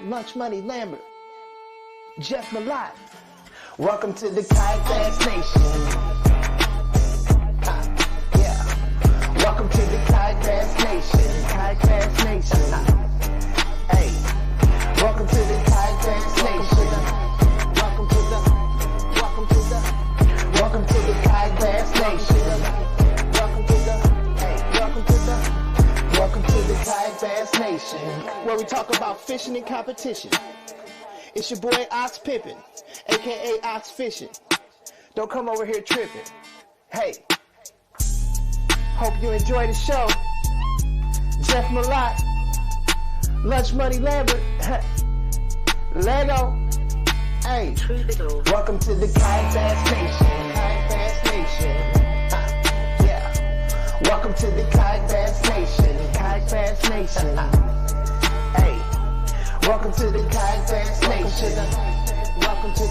Lunch Money Lambert, Jeff Malott. Welcome to the Kayak Nation. Yeah. Welcome to the Kayak Nation. Kayak Nation. Hey. Welcome to the Kayak Nation. Welcome to the Kayak Nation. Welcome to the Kayak Nation, where we talk about fishing and competition. It's your boy Ox Pippin, aka Ox Fishing. Don't come over here tripping. Hey, hope you enjoy the show. Jeff Malott, Lunch Money Lambert, Lego. Hey, welcome to the Kayak Nation. Kayak Nation. Yeah, welcome to the Kayak Nation. Kayak Nation. Hey, welcome to the Kayak Nation. Welcome to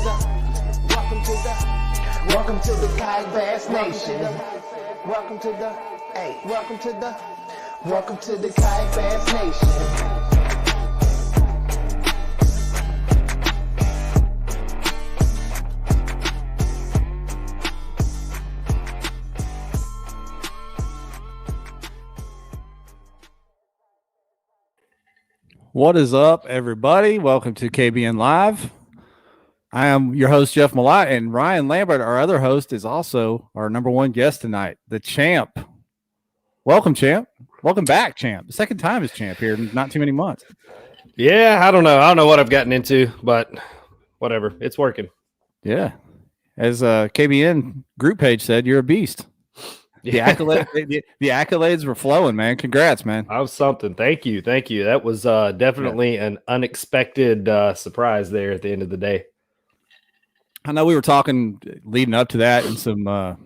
the Kayak Nation. Welcome to the Kayak Nation. What is up, everybody? Welcome to KBN Live. I am your host, Jeff Malott, and Ryan Lambert, our other host, is also our number one guest tonight, the champ. Welcome, champ. Welcome back, champ. The second time as champ here in not too many months. Yeah, I don't know what I've gotten into, but whatever. It's working. Yeah. As KBN group page said, you're a beast. The accolades were flowing, man. Congrats, man. I was something. Thank you. That was definitely an unexpected surprise there at the end of the day. I know we were talking leading up to that and some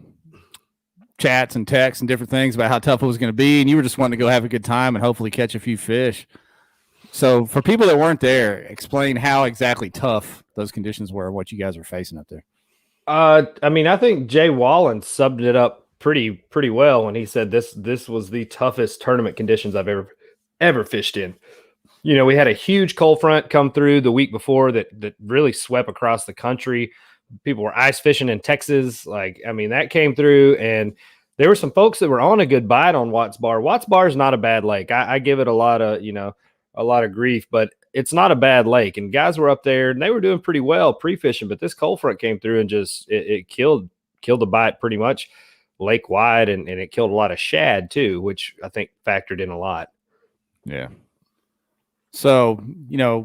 chats and texts and different things about how tough it was going to be, and you were just wanting to go have a good time and hopefully catch a few fish. So for people that weren't there, explain how exactly tough those conditions were, what you guys were facing up there. I think Jay Wallen subbed it up pretty well when he said this was the toughest tournament conditions I've ever fished in. You know, we had a huge cold front come through the week before that really swept across the country. People were ice fishing in Texas. That came through, and there were some folks that were on a good bite on Watts Bar. Watts Bar is not a bad lake. I give it a lot of grief, but it's not a bad lake. And guys were up there and they were doing pretty well pre-fishing, but this cold front came through and just it killed the bite pretty much lake wide, and it killed a lot of shad too, which I think factored in a lot. Yeah. So,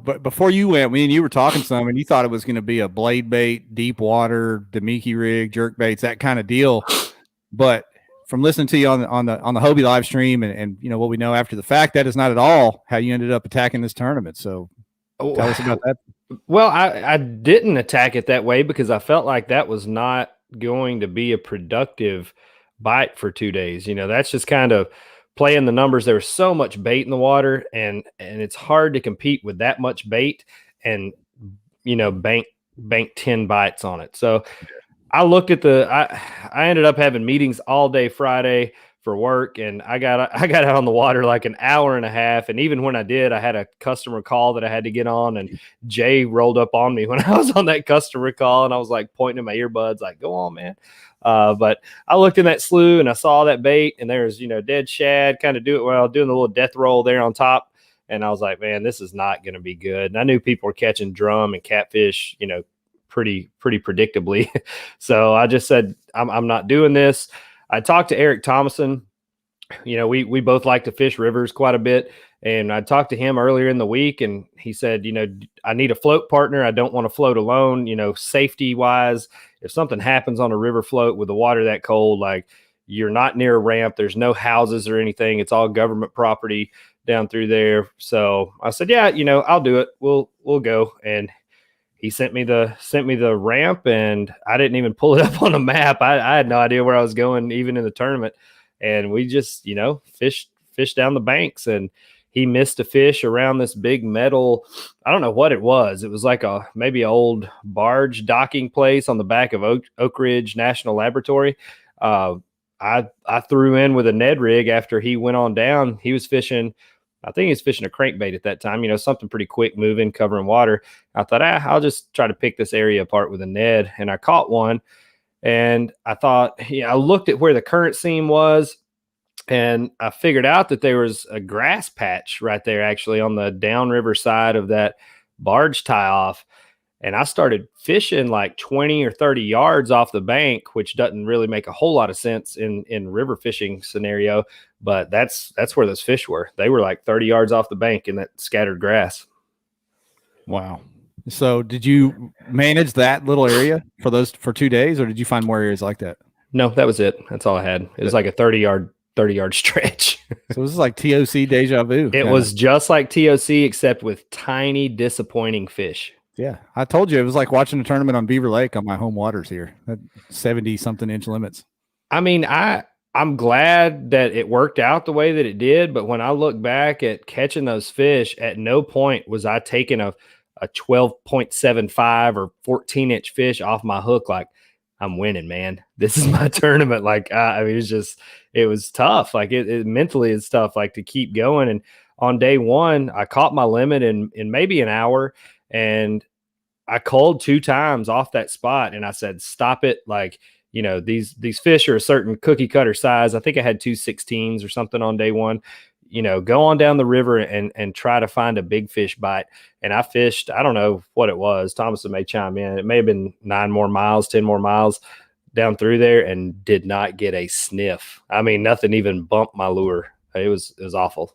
but before you went, me and you were talking some, and you thought it was going to be a blade bait, deep water, Demiki rig, jerk baits, that kind of deal. But from listening to you on the Hobie live stream and what we know after the fact, that is not at all how you ended up attacking this tournament. So tell us about that. Well, I didn't attack it that way because I felt like that was not going to be a productive bite for 2 days. That's just kind of playing the numbers. There was so much bait in the water, and it's hard to compete with that much bait and bank 10 bites on it. So I looked at I ended up having meetings all day Friday for work, and I got out on the water like an hour and a half. And even when I did, I had a customer call that I had to get on, and Jay rolled up on me when I was on that customer call, and I was like pointing at my earbuds, like, go on, man. But I looked in that slough and I saw that bait, and there's, dead shad, kind of doing the little death roll there on top. And I was like, man, this is not going to be good. And I knew people were catching drum and catfish, pretty predictably. So I just said, I'm not doing this. I talked to Eric Thomason. We both like to fish rivers quite a bit. And I talked to him earlier in the week, and he said, I need a float partner. I don't want to float alone. Safety wise, if something happens on a river float with the water that cold, like, you're not near a ramp, there's no houses or anything. It's all government property down through there. So I said, yeah, I'll do it. We'll go. And he sent me the ramp, and I didn't even pull it up on a map. I had no idea where I was going, even in the tournament. And we just, fished down the banks, and he missed a fish around this big metal. I don't know what it was. It was like maybe an old barge docking place on the back of Oak Ridge National Laboratory. I threw in with a Ned rig after he went on down. He was fishing I think he was fishing a crankbait at that time, something pretty quick moving, covering water. I thought, I'll just try to pick this area apart with a Ned. And I caught one. And I thought, I looked at where the current seam was, and I figured out that there was a grass patch right there, actually on the downriver side of that barge tie off. And I started fishing like 20 or 30 yards off the bank, which doesn't really make a whole lot of sense in river fishing scenario. But that's where those fish were. They were like 30 yards off the bank in that scattered grass. Wow. So did you manage that little area for 2 days, or did you find more areas like that? No, that was it. That's all I had. It was like a 30-yard stretch. So this is like TOC deja vu. It was just like TOC, except with tiny, disappointing fish. Yeah, I told you it was like watching a tournament on Beaver Lake on my home waters here. 70-something inch limits. I mean, I'm glad that it worked out the way that it did, but when I look back at catching those fish, at no point was I taking a 12.75 or 14-inch fish off my hook like, I'm winning, man. This is my tournament. Like, it was tough. Like it mentally is tough, like to keep going. And on day one, I caught my limit in maybe an hour, and I called 2 times off that spot. And I said, stop it. Like, these fish are a certain cookie cutter size. I think I had 2 16s or something on day one. Go on down the river and try to find a big fish bite. And I fished, I don't know what it was. Thomason may chime in. It may have been 10 more miles down through there, and did not get a sniff. I mean, nothing even bumped my lure. It was awful.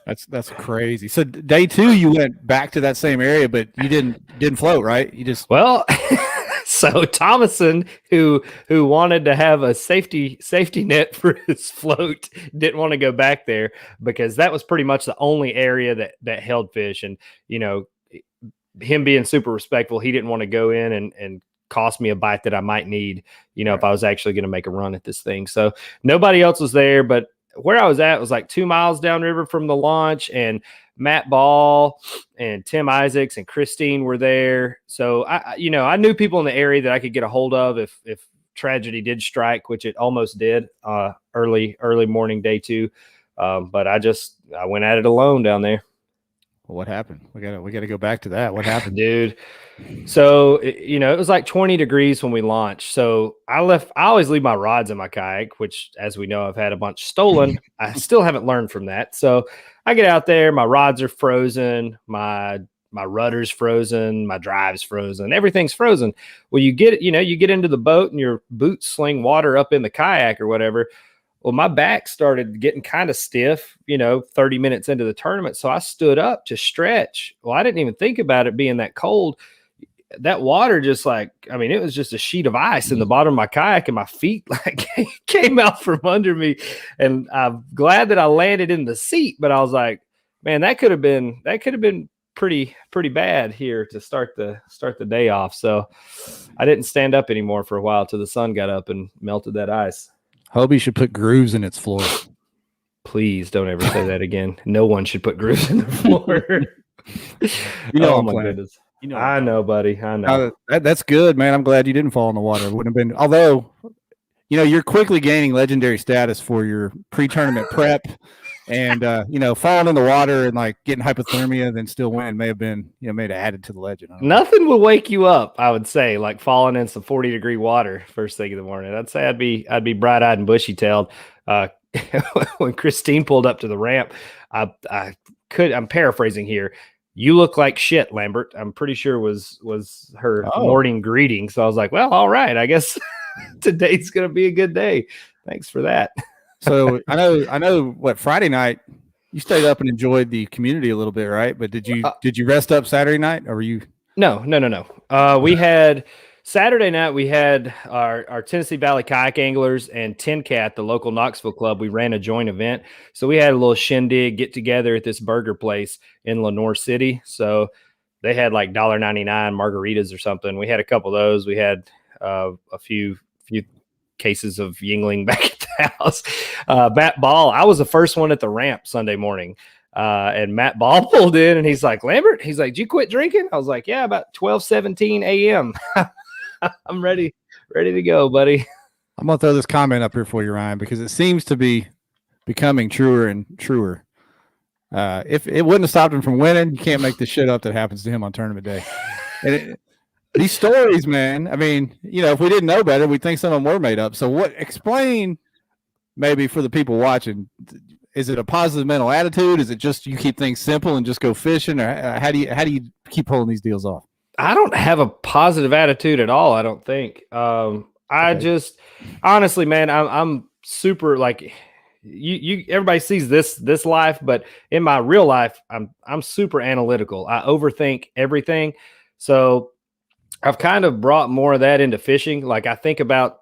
That's crazy. So day 2, you went back to that same area, but you didn't float, right? You just So Thomason, who wanted to have a safety net for his float, didn't want to go back there because that was pretty much the only area that held fish. And, him being super respectful, he didn't want to go in and cost me a bite that I might need, if I was actually going to make a run at this thing. So nobody else was there, but where I was at was like 2 miles downriver from the launch, and Matt Ball and Tim Isaacs and Christine were there. So I knew people in the area that I could get a hold of if tragedy did strike, which it almost did, early morning day 2. But I went at it alone down there. Well, what happened? We gotta go back to that. What happened, dude? So, it was like 20 degrees when we launched. So I always leave my rods in my kayak, which, as we know, I've had a bunch stolen. I still haven't learned from that. So I get out there, my rods are frozen, my rudder's frozen, my drive's frozen, everything's frozen. Well, you get into the boat and your boots sling water up in the kayak or whatever. Well, my back started getting kind of stiff, 30 minutes into the tournament. So I stood up to stretch. Well, I didn't even think about it being that cold. That water it was just a sheet of ice in the bottom of my kayak, and my feet came out from under me. And I'm glad that I landed in the seat, but I was like, man, that could have been pretty bad here to start the day off. So I didn't stand up anymore for a while till the sun got up and melted that ice. Hobie should put grooves in its floor. Please don't ever say that again. No one should put grooves in the floor. Oh my goodness. I know, buddy. I know. That's good, man. I'm glad you didn't fall in the water. It wouldn't have been. Although, you're quickly gaining legendary status for your pre-tournament prep, and falling in the water and like getting hypothermia, then still winning may have been, may have added to the legend. Nothing will wake you up, I would say, like falling in some 40-degree water first thing in the morning. I'd say I'd be bright-eyed and bushy-tailed. When Christine pulled up to the ramp, I'm paraphrasing here. You look like shit, Lambert. I'm pretty sure was her morning greeting. So I was like, well, all right, I guess today's going to be a good day. Thanks for that. So I know what Friday night you stayed up and enjoyed the community a little bit, right? But did you rest up Saturday night, or were you? No. We had Saturday night. We had our Tennessee Valley Kayak Anglers and Tin Cat, the local Knoxville club. We ran a joint event, so we had a little shindig get together at this burger place in Lenoir City. So they had like $1.99 margaritas or something. We had a couple of those. We had a few cases of Yingling back at the house. Matt Ball, I was the first one at the ramp Sunday morning. And Matt Ball pulled in and he's like, Lambert, he's like, did you quit drinking? I was like, yeah, about 12:17 a.m. I'm ready to go, buddy. I'm going to throw this comment up here for you, Ryan, because it seems to be becoming truer and truer. If it wouldn't have stopped him from winning, you can't make the shit up that happens to him on tournament day. And these stories, man, I mean, if we didn't know better, we'd think some of them were made up. So explain maybe for the people watching, is it a positive mental attitude? Is it just you keep things simple and just go fishing? Or how do you keep pulling these deals off? I don't have a positive attitude at all, I don't think. I just honestly, man, I'm super like you everybody sees this life, but in my real life, I'm super analytical. I overthink everything. So I've kind of brought more of that into fishing. Like I think about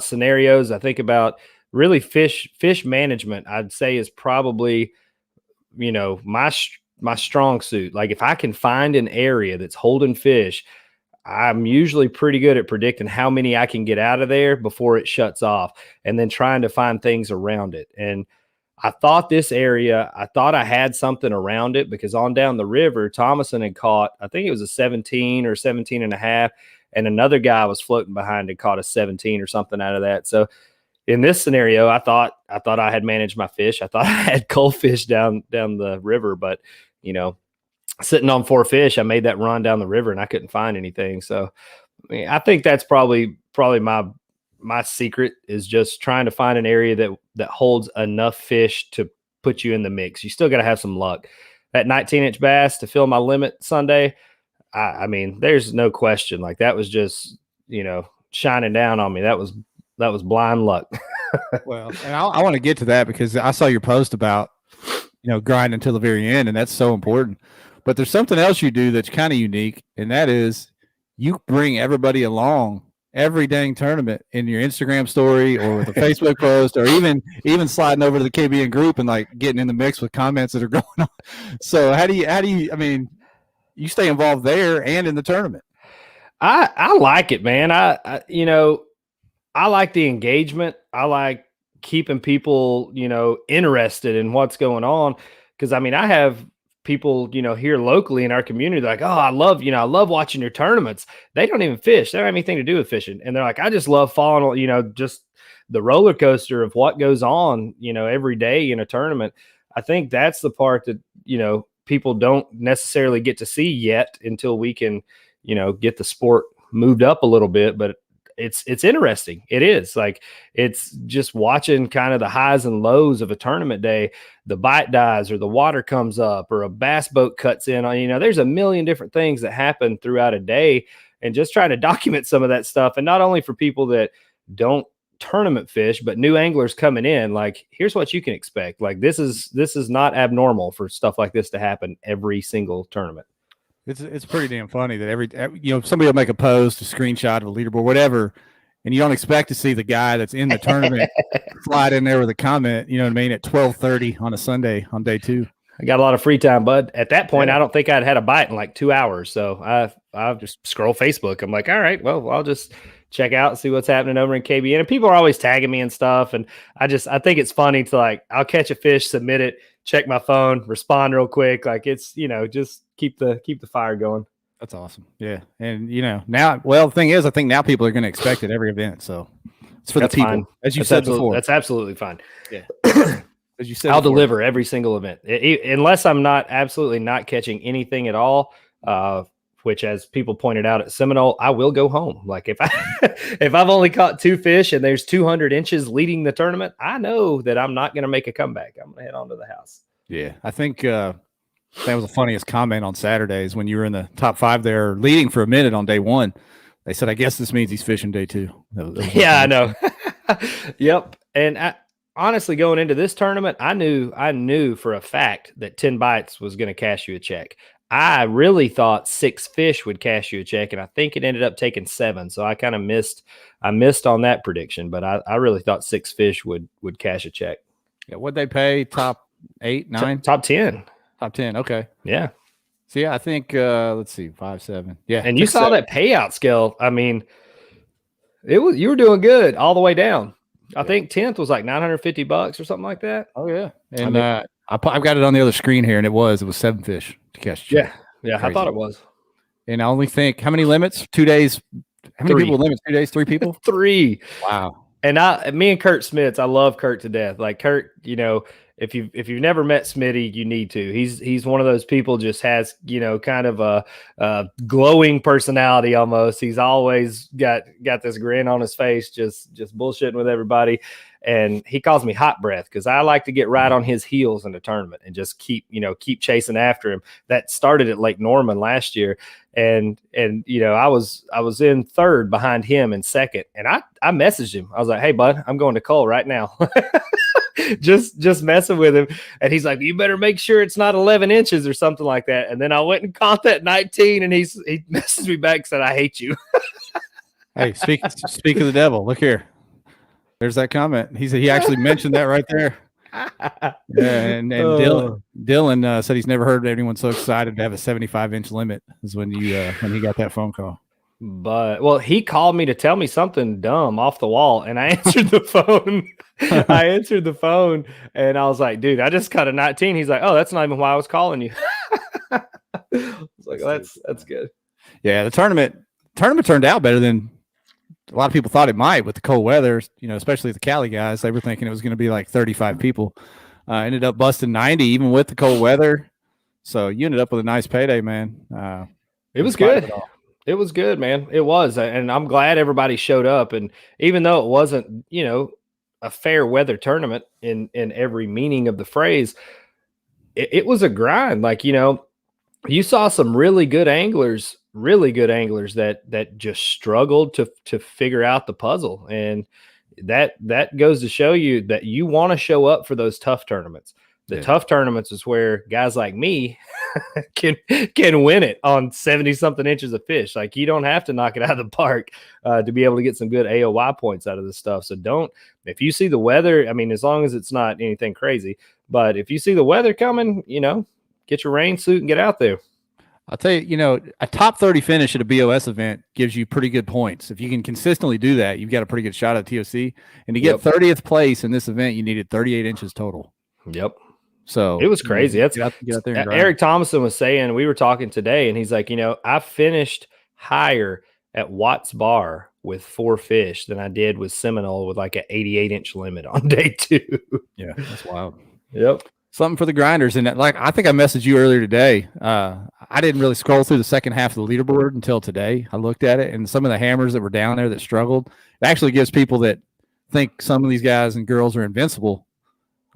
scenarios. I think about really fish management. I'd say is probably, my strong suit. Like if I can find an area that's holding fish, I'm usually pretty good at predicting how many I can get out of there before it shuts off, and then trying to find things around it. And I thought I had something around it because on down the river, Thomason had caught, I think it was a 17 or 17 and a half. And another guy was floating behind and caught a 17 or something out of that. So in this scenario, I thought I had managed my fish. I thought I had cold fish down the river, but sitting on 4 fish, I made that run down the river and I couldn't find anything. So I think that's probably my secret is just trying to find an area that holds enough fish to put you in the mix. You still got to have some luck. That 19-inch bass to fill my limit Sunday, I mean, there's no question. Like that was just, shining down on me. That was blind luck. Well, and I want to get to that because I saw your post about, grinding until the very end, and that's so important. But there's something else you do that's kind of unique, and that is you bring everybody along every dang tournament in your Instagram story or with a Facebook post, or even sliding over to the KBN group and like getting in the mix with comments that are going on. So how do you, I mean, you stay involved there and in the tournament? I like it, man. I like the engagement. I like keeping people, interested in what's going on. Cause I mean, I have people, here locally in our community, like, oh, I love watching your tournaments. They don't even fish. They don't have anything to do with fishing. And they're like, I just love following, just the roller coaster of what goes on, every day in a tournament. I think that's the part that, people don't necessarily get to see yet until we can, get the sport moved up a little bit. But it's interesting. It is like, it's just watching kind of the highs and lows of a tournament day. The bite dies or the water comes up or a bass boat cuts in on, there's a million different things that happen throughout a day, and just trying to document some of that stuff. And not only for people that don't tournament fish, but new anglers coming in, like, here's what you can expect. Like this is not abnormal for stuff like this to happen every single tournament. It's pretty damn funny that every somebody will make a post, a screenshot of a leaderboard, whatever, and you don't expect to see the guy that's in the tournament slide in there with a comment. You know what I mean? At 12:30 on a Sunday on day 2. I got a lot of free time, bud. At that point, I don't think I'd had a bite in like 2 hours. So I've just scroll Facebook. I'm like, all right, well, I'll just check out and see what's happening over in KBN. And people are always tagging me and stuff. And I think it's funny to like, I'll catch a fish, submit it, check my phone, respond real quick. Like it's, just keep the fire going. That's awesome. Yeah. And now, well, the thing is, I think now people are going to expect it every event. So it's for the people, fine. As you said before. That's absolutely fine. Yeah. As you said, I'll deliver every single event, unless I'm absolutely not catching anything at all. Which, as people pointed out at Seminole, I will go home. Like if I've only caught 2 fish and there's 200 inches leading the tournament, I know that I'm not going to make a comeback. I'm going to head on to the house. Yeah, I think that was the funniest comment on Saturdays when you were in the top 5 there, leading for a minute on day 1. They said, "I guess this means he's fishing day 2." Yeah, I know. Yep, and honestly, going into this tournament, I knew for a fact that 10 bites was going to cash you a check. I really thought 6 fish would cash you a check, and I think it ended up taking 7. So I kind of missed on that prediction, but I really thought 6 fish would cash a check. Yeah, what'd they pay? Top 8, 9? Top 10. Top 10. Okay. Yeah. So yeah, I think let's see, 5, 7. Yeah. And you saw that payout scale. I mean, you were doing good all the way down. I think 10th was like $950 or something like that. Oh yeah. And I've got it on the other screen here, and it was 7 fish to catch. Yeah. I thought it was. And I only think, how many limits? 2 days. How many people limits? 2 days? 3 people? 3. Wow. And me and Kurt Smits, I love Kurt to death. Like Kurt, if you've never met Smitty, you need to. He's one of those people, just has, kind of a glowing personality almost. He's always got this grin on his face, just bullshitting with everybody. And he calls me hot breath because I like to get right on his heels in the tournament and just keep chasing after him. That started at Lake Norman last year. And I was in third behind him in second. And I messaged him. I was like, hey, bud, I'm going to Cole right now. just messing with him. And he's like, you better make sure it's not 11 inches or something like that. And then I went and caught that 19, and he messaged me back and said, I hate you. Hey, speak of the devil. Look here. There's that comment. He actually mentioned that right there. Yeah, and Dylan said he's never heard anyone so excited to have a 75-inch limit is when he got that phone call. But he called me to tell me something dumb off the wall, and I answered the phone. And I was like, dude, I just caught a 19. He's like, oh, that's not even why I was calling you. I was like, that's good. Yeah, the tournament turned out better than a lot of people thought it might with the cold weather, especially the Cali guys. They were thinking it was going to be like 35 people. Ended up busting 90 even with the cold weather. So you ended up with a nice payday, man. It was good. It was good, man. It was. And I'm glad everybody showed up. And even though it wasn't, a fair weather tournament in every meaning of the phrase, it was a grind. Like, you saw some really good anglers that just struggled to figure out the puzzle. And that goes to show you that you want to show up for those tough tournaments. The tough tournaments is where guys like me can win it on 70 something inches of fish. Like, you don't have to knock it out of the park to be able to get some good AOY points out of this stuff. So if you see the weather, I mean, as long as it's not anything crazy, but if you see the weather coming, get your rain suit and get out there. I'll tell you, a top 30 finish at a BOS event gives you pretty good points. If you can consistently do that, you've got a pretty good shot at TOC. And to get 30th place in this event, you needed 38 inches total. Yep. So it was crazy. That's get out there and Eric Thomason was saying, we were talking today, and he's like, I finished higher at Watts Bar with 4 fish than I did with Seminole with like an 88-inch limit on day 2. Yeah, that's wild. Yep. Something for the grinders. And I think I messaged you earlier today. I didn't really scroll through the second half of the leaderboard until today. I looked at it, and some of the hammers that were down there that struggled, it actually gives people that think some of these guys and girls are invincible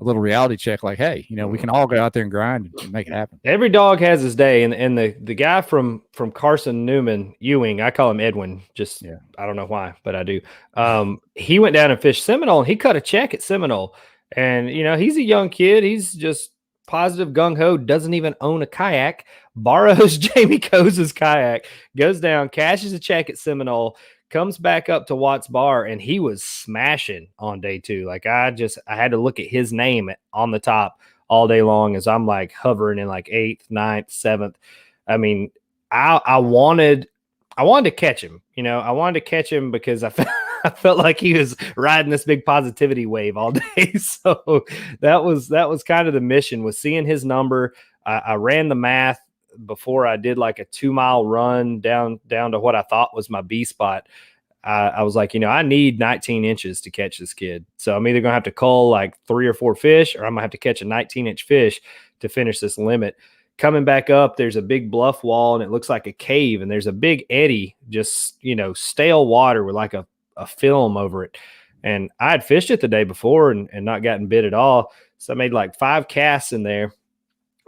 a little reality check. Like, hey, we can all go out there and grind and make it happen. Every dog has his day. And the guy from Carson Newman, Ewing, I call him Edwin. I don't know why, but I do. He went down and fished Seminole, and he cut a check at Seminole. And, he's a young kid. He's just positive, gung-ho, doesn't even own a kayak, borrows Jamie Coe's kayak, goes down, cashes a check at Seminole, comes back up to Watts Bar, and he was smashing on day 2. Like, I had to look at his name on the top all day long as I'm like hovering in like 8th, 9th, 7th. I mean, I wanted to catch him. I wanted to catch him because I felt like he was riding this big positivity wave all day. So that was kind of the mission, was seeing his number. I ran the math before I did like a 2-mile run down to what I thought was my B spot. I was like, I need 19 inches to catch this kid. So I'm either going to have to cull like 3 or 4 fish, or I'm going to have to catch a 19-inch fish to finish this limit. Coming back up, there's a big bluff wall, and it looks like a cave, and there's a big eddy, just, stale water with like a film over it. And I had fished it the day before and not gotten bit at all. So I made like 5 casts in there.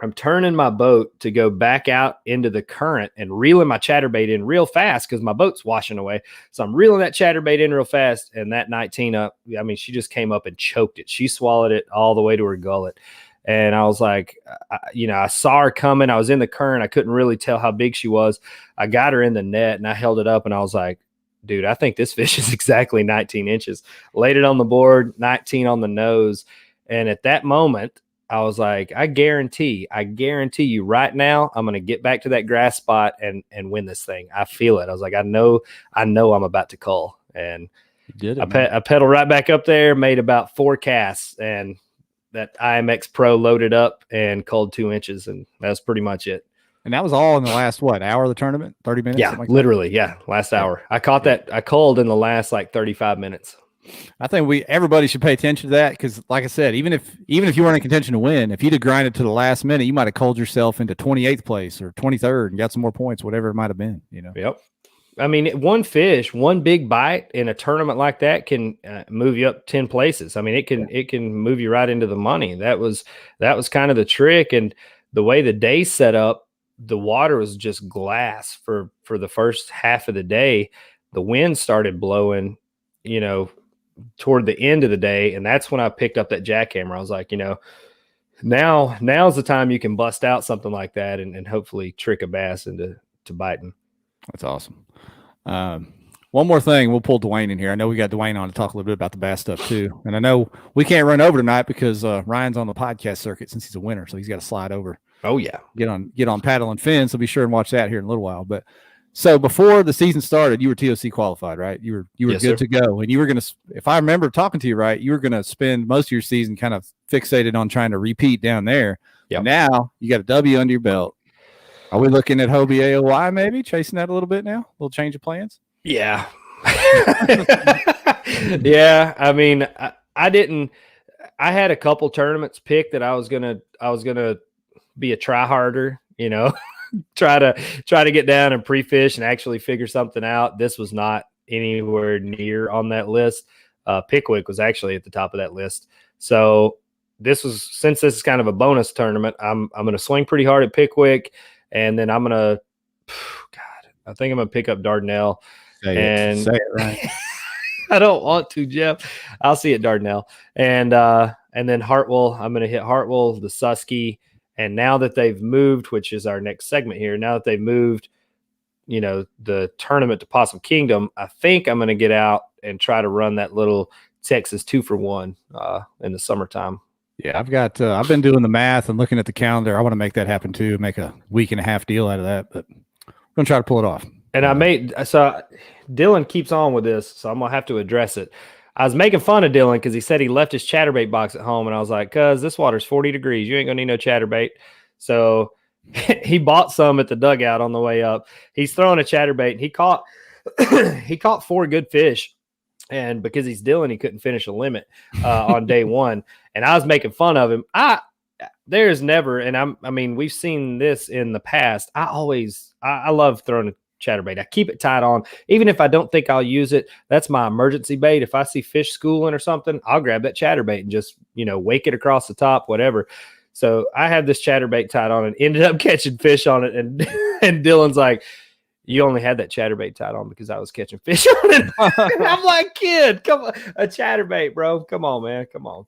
I'm turning my boat to go back out into the current and reeling my chatterbait in real fast because my boat's washing away. So I'm reeling that chatterbait in real fast, and that 19 up, I mean, she just came up and choked it. She swallowed it all the way to her gullet. And I was like, I saw her coming. I was in the current. I couldn't really tell how big she was. I got her in the net, and I held it up, and I was like, dude, I think this fish is exactly 19 inches. Laid it on the board, 19 on the nose. And at that moment, I was like, I guarantee you right now, I'm going to get back to that grass spot and win this thing. I feel it. I was like, I know I'm about to cull. And I pedaled right back up there, made about 4 casts, and that IMX Pro loaded up and culled 2 inches. And that's pretty much it. And that was all in the last, hour of the tournament? 30 minutes? Yeah, literally. Yeah. Last hour. I caught that. I culled in the last like 35 minutes. I think everybody should pay attention to that because, like I said, even if you weren't in contention to win, if you'd have grinded to the last minute, you might have culled yourself into 28th place or 23rd and got some more points, whatever it might have been. Yep. I mean, one fish, one big bite in a tournament like that can move you up 10 places. I mean, it can move you right into the money. That was kind of the trick, and the way the day set up, the water was just glass for the first half of the day. The wind started blowing, toward the end of the day, and that's when I picked up that jackhammer. I was like, now's the time you can bust out something like that and hopefully trick a bass into biting. That's awesome. One more thing, we'll pull Dwayne in here. I know we got Dwayne on to talk a little bit about the bass stuff too, and I know we can't run over tonight because Ryan's on the podcast circuit since he's a winner, so he's got to slide over. Oh yeah, get on Paddle and Fin. So be sure and watch that here in a little while. But so before the season started, you were TOC qualified, right? You were yes, good sir. to go, and you were gonna. If I remember talking to you right, you were gonna spend most of your season kind of fixated on trying to repeat down there. Yep. Now you got a W under your belt. Are we looking at Hobie AOY maybe chasing that a little bit now? A little change of plans? Yeah. Yeah. I mean, I had a couple tournaments picked that I was gonna be a try harder, try to get down and pre-fish and actually figure something out. This was not anywhere near on that list. Pickwick was actually at the top of that list. So since this is kind of a bonus tournament, I'm going to swing pretty hard at Pickwick, and then I'm going to, I think I'm going to pick up Dardanelle. Say it right. I don't want to, Jeff. I'll see it Dardanelle. And then Hartwell, I'm going to hit Hartwell, the Susky. And now that they've moved, which is our next segment here, now that they've moved, the tournament to Possum Kingdom, I think I'm going to get out and try to run that little Texas 2-for-1 in the summertime. Yeah, I've been doing the math and looking at the calendar. I want to make that happen too, make a week and a half deal out of that, but I'm going to try to pull it off. And Dylan keeps on with this, so I'm going to have to address it. I was making fun of Dylan because he said he left his chatterbait box at home, and I was like, cuz this water's 40 degrees. You ain't going to need no chatterbait. So he bought some at the dugout on the way up. He's throwing a chatterbait, and he caught 4 good fish. And because he's Dylan, he couldn't finish a limit on day one. And I was making fun of him. There's never, and I mean, we've seen this in the past. I love throwing a chatterbait. I keep it tied on. Even if I don't think I'll use it, that's my emergency bait. If I see fish schooling or something, I'll grab that chatterbait and just, wake it across the top, whatever. So I had this chatterbait tied on and ended up catching fish on it. And Dylan's like, you only had that chatterbait tied on because I was catching fish on it. I'm like, kid, come on, a chatterbait, bro. Come on, man. Come on.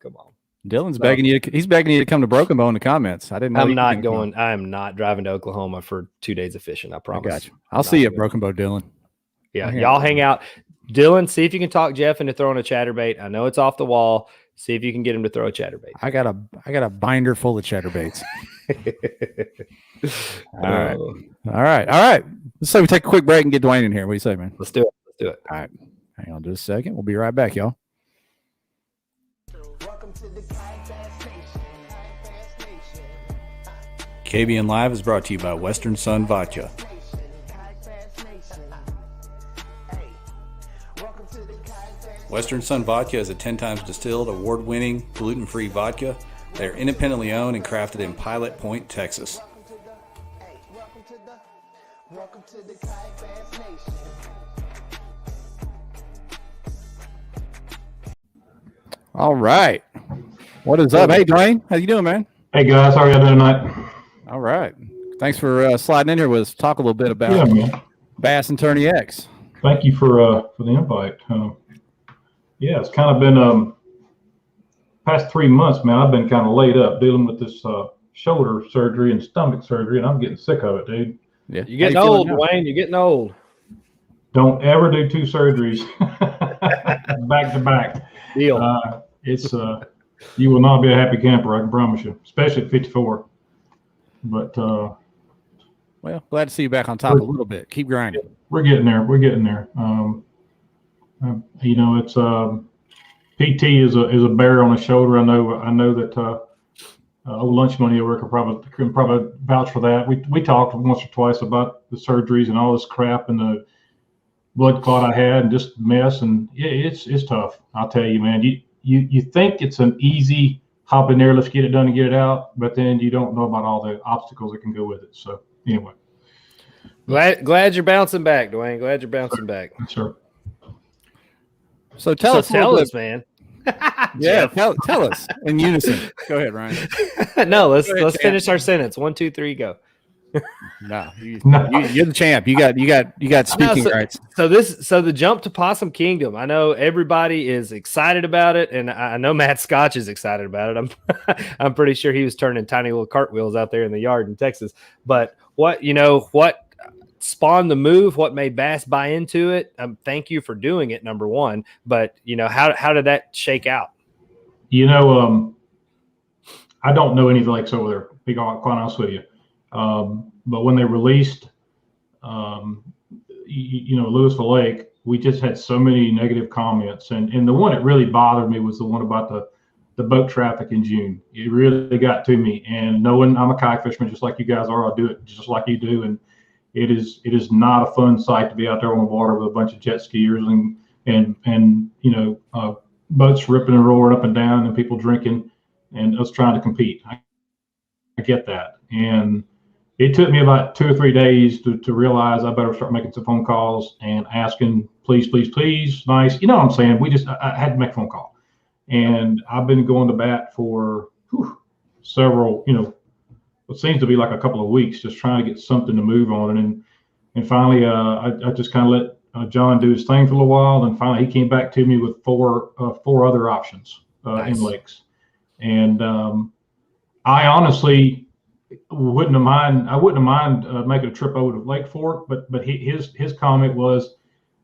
Dylan's begging you. He's begging you to come to Broken Bow in the comments. I didn't know. I'm not going. I am not driving to Oklahoma for 2 days of fishing. I promise. I got you. I'll see you at Broken Bow, Dylan. Yeah, y'all hang out. Dylan, see if you can talk Jeff into throwing a chatterbait. I know it's off the wall. See if you can get him to throw a chatterbait. I got a binder full of chatterbaits. All right. Let's say we take a quick break and get Dwayne in here. What do you say, man? Let's do it. All right. Hang on just a second. We'll be right back, y'all. KBN Live is brought to you by Western Sun Vodka. Western Sun Vodka is a 10 times distilled, award-winning, gluten-free vodka. They are independently owned and crafted in Pilot Point, Texas. All right. What is up? Hey, Dwayne. How you doing, man? Hey, guys. How are you doing tonight? All right. Thanks for sliding in here with us. Talk a little bit about Bass and Tourney X. Thank you for the invite. It's kind of been past 3 months, man. I've been kind of laid up dealing with this shoulder surgery and stomach surgery, and I'm getting sick of it, dude. Yeah, you're getting old, Dwayne. You're getting old. Don't ever do 2 surgeries back to back. Deal. You will not be a happy camper, I can promise you, especially at 54. But well, glad to see you back on top a little bit. Keep grinding. We're getting there. It's PT is a bear on the shoulder. I know that old lunch money over can probably vouch for that. We talked once or twice about the surgeries and all this crap and blood clot I had and just mess. And it's tough. I'll tell you, man, you think it's an easy hop in there, let's get it done and get it out. But then you don't know about all the obstacles that can go with it. So anyway. Glad you're bouncing back, Dwayne. Glad you're bouncing back. Sure. So tell us, man. Yeah, tell us in unison. Go ahead, Ryan. No, let's finish our sentence. 1, 2, 3, go. No, you're the champ. You got speaking rights. So the jump to Possum Kingdom. I know everybody is excited about it, and I know Matt Scotch is excited about it. I'm pretty sure he was turning tiny little cartwheels out there in the yard in Texas. But what spawned the move? What made Bass buy into it? Thank you for doing it, number one. But how did that shake out? I don't know any of the lakes over there. To be quite honest with you. But when they released, Lewisville Lake, we just had so many negative comments. And the one that really bothered me was the one about the boat traffic in June. It really got to me. And knowing I'm a kayak fisherman, just like you guys are, I'll do it just like you do. And it is not a fun sight to be out there on the water with a bunch of jet skiers and boats ripping and roaring up and down and people drinking and us trying to compete. I get that. And it took me about 2 or 3 days to realize I better start making some phone calls and asking, please, please, please, nice. You know what I'm saying? I had to make a phone call. And I've been going to bat for several, what seems to be like a couple of weeks, just trying to get something to move on. And finally, I just kind of let John do his thing for a little while. And finally, he came back to me with four other options Nice. in lakes. And I honestly wouldn't have mind making a trip over to Lake Fork, but his comment was,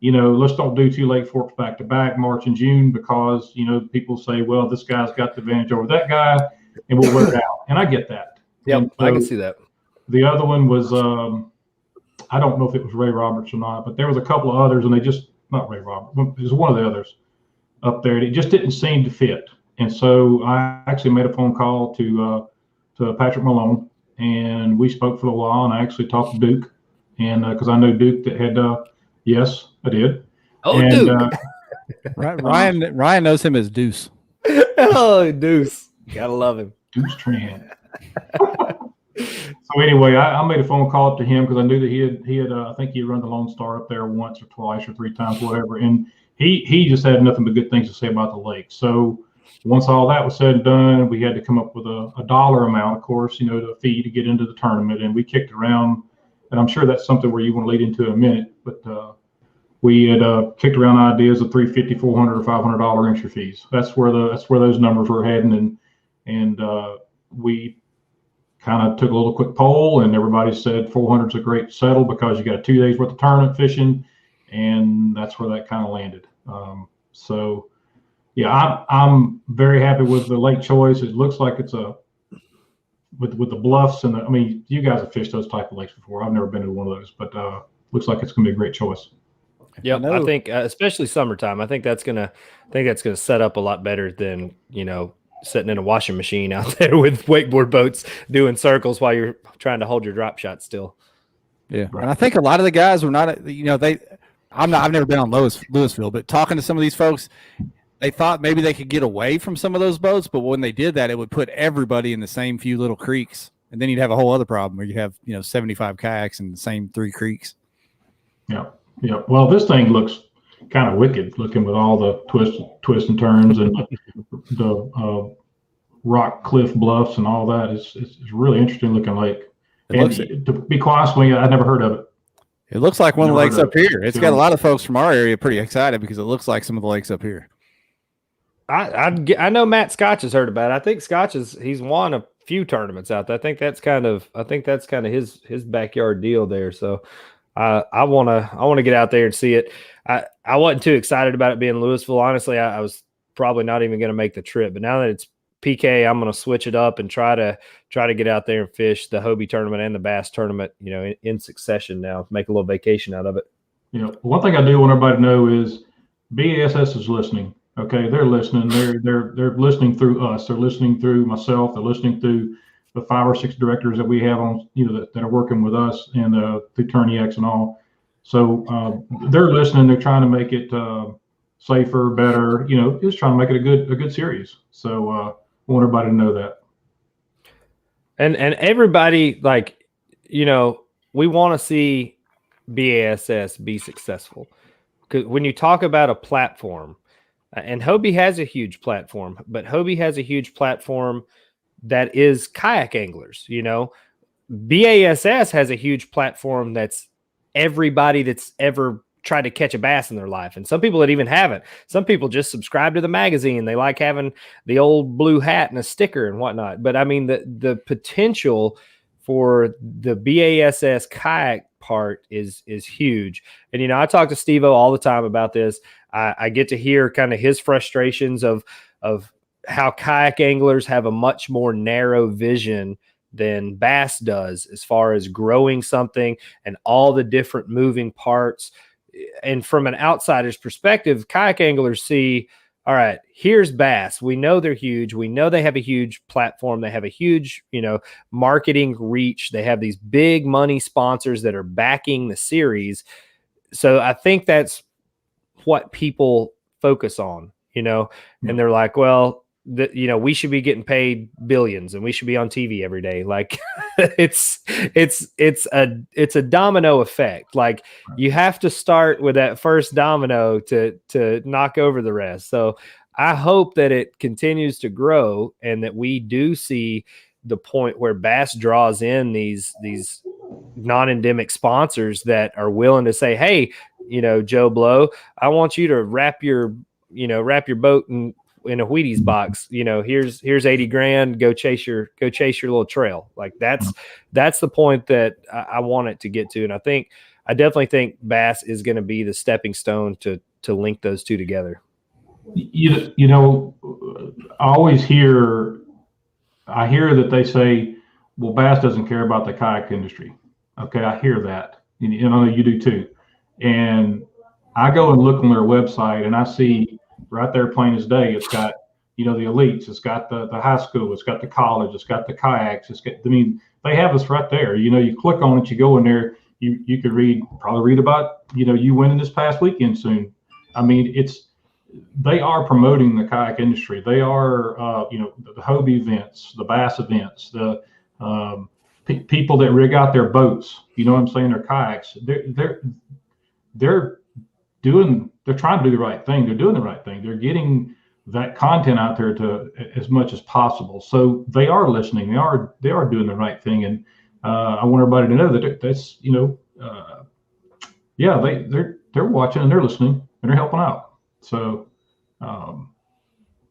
let's don't do 2 Lake Forks back to back, March and June, because people say, well, this guy's got the advantage over that guy, and we'll work it out. And I get that. Yep, So I can see that. the other one was I don't know if it was Ray Roberts or not, but there was a couple of others, and they just not Ray Roberts. It was one of the others up there. It just didn't seem to fit. And so I actually made a phone call to Patrick Malone. And we spoke for a while, and I actually talked to Duke, and because I know Duke that had, yes, I did. Oh, and, Duke. Ryan knows him as Deuce. Oh, Deuce. Gotta love him. Deuce Tran. So anyway, I made a phone call up to him because I knew that he had I think he had run the Lone Star up there once or twice or 3 times, whatever, and he just had nothing but good things to say about the lake. So once all that was said and done, we had to come up with a dollar amount, of course, the fee to get into the tournament. And we kicked around, and I'm sure that's something where you want to lead into in a minute, but we had kicked around ideas of $350, $400, or $500 entry fees. That's where those numbers were heading, and we kind of took a little quick poll, and everybody said 400 is a great settle because you got 2 days worth of tournament fishing, and that's where that kind of landed. So. Yeah, I'm very happy with the lake choice. It looks like it's with the bluffs and you guys have fished those type of lakes before. I've never been to one of those, but looks like it's going to be a great choice. Yeah, I think especially summertime. I think that's gonna set up a lot better than sitting in a washing machine out there with wakeboard boats doing circles while you're trying to hold your drop shot still. Yeah, right. And I think a lot of the guys were not. I've never been on Lewisville, but talking to some of these folks. They thought maybe they could get away from some of those boats, but when they did that, it would put everybody in the same few little creeks. And then you'd have a whole other problem where you have, 75 kayaks in the same 3 creeks. Yeah. Yeah. Well, this thing looks kind of wicked looking with all the twists and turns and the rock cliff bluffs and all that. It's a really interesting looking lake. To be quite honest, I'd never heard of it. It looks like one of the lakes up here. It's got a lot of folks from our area pretty excited because it looks like some of the lakes up here. I know Matt Scotch has heard about it. I think Scotch he's won a few tournaments out there. I think that's kind of his backyard deal there. So I want to get out there and see it. I wasn't too excited about it being Lewisville. Honestly, I was probably not even going to make the trip. But now that it's PK, I'm going to switch it up and try to get out there and fish the Hobie tournament and the Bass tournament, in succession now. Make a little vacation out of it. One thing I do want everybody to know is BASS is listening. Okay, they're listening. They're listening through us. They're listening through myself. They're listening through the 5 or 6 directors that we have on, that are working with us and through TourneyX and all. So they're listening. They're trying to make it safer, better. Just trying to make it a good series. So I want everybody to know that. And everybody, like, we want to see BASS be successful. Because when you talk about a platform, and Hobie has a huge platform, but Hobie has a huge platform that is kayak anglers. BASS has a huge platform that's everybody that's ever tried to catch a bass in their life. And some people that even haven't. Some people just subscribe to the magazine. They like having the old blue hat and a sticker and whatnot. But I mean, the potential for the BASS kayak part is huge. And, I talk to Steve-O all the time about this. I get to hear kind of his frustrations of how kayak anglers have a much more narrow vision than bass does as far as growing something and all the different moving parts. And from an outsider's perspective, kayak anglers see, all right, here's bass. We know they're huge. We know they have a huge platform. They have a huge, marketing reach. They have these big money sponsors that are backing the series. So I think that's what people focus on, and they're like, well, we should be getting paid billions and we should be on TV every day. Like it's a domino effect. Like you have to start with that first domino to knock over the rest. So I hope that it continues to grow and that we do see the point where bass draws in these non-endemic sponsors that are willing to say, hey, Joe Blow, I want you to wrap your boat in a Wheaties box. Here's 80 grand. Go chase your little trail. Like that's the point that I want it to get to. And I definitely think bass is going to be the stepping stone to link those two together. I hear that they say, well, bass doesn't care about the kayak industry. Okay. I hear that. I know you do too. And I go and look on their website and I see right there plain as day, it's got, the elites, it's got the high school, it's got the college, it's got the kayaks, they have us right there. You click on it, you go in there, you could probably read about, you winning this past weekend soon. They are promoting the kayak industry. They are, the Hobie events, the bass events, the people that rig out their boats, their kayaks, they're trying to do the right thing. They're doing the right thing. They're getting that content out there to as much as possible. So they are listening. They are doing the right thing. And I want everybody to know that that's, they're watching and they're listening and they're helping out. So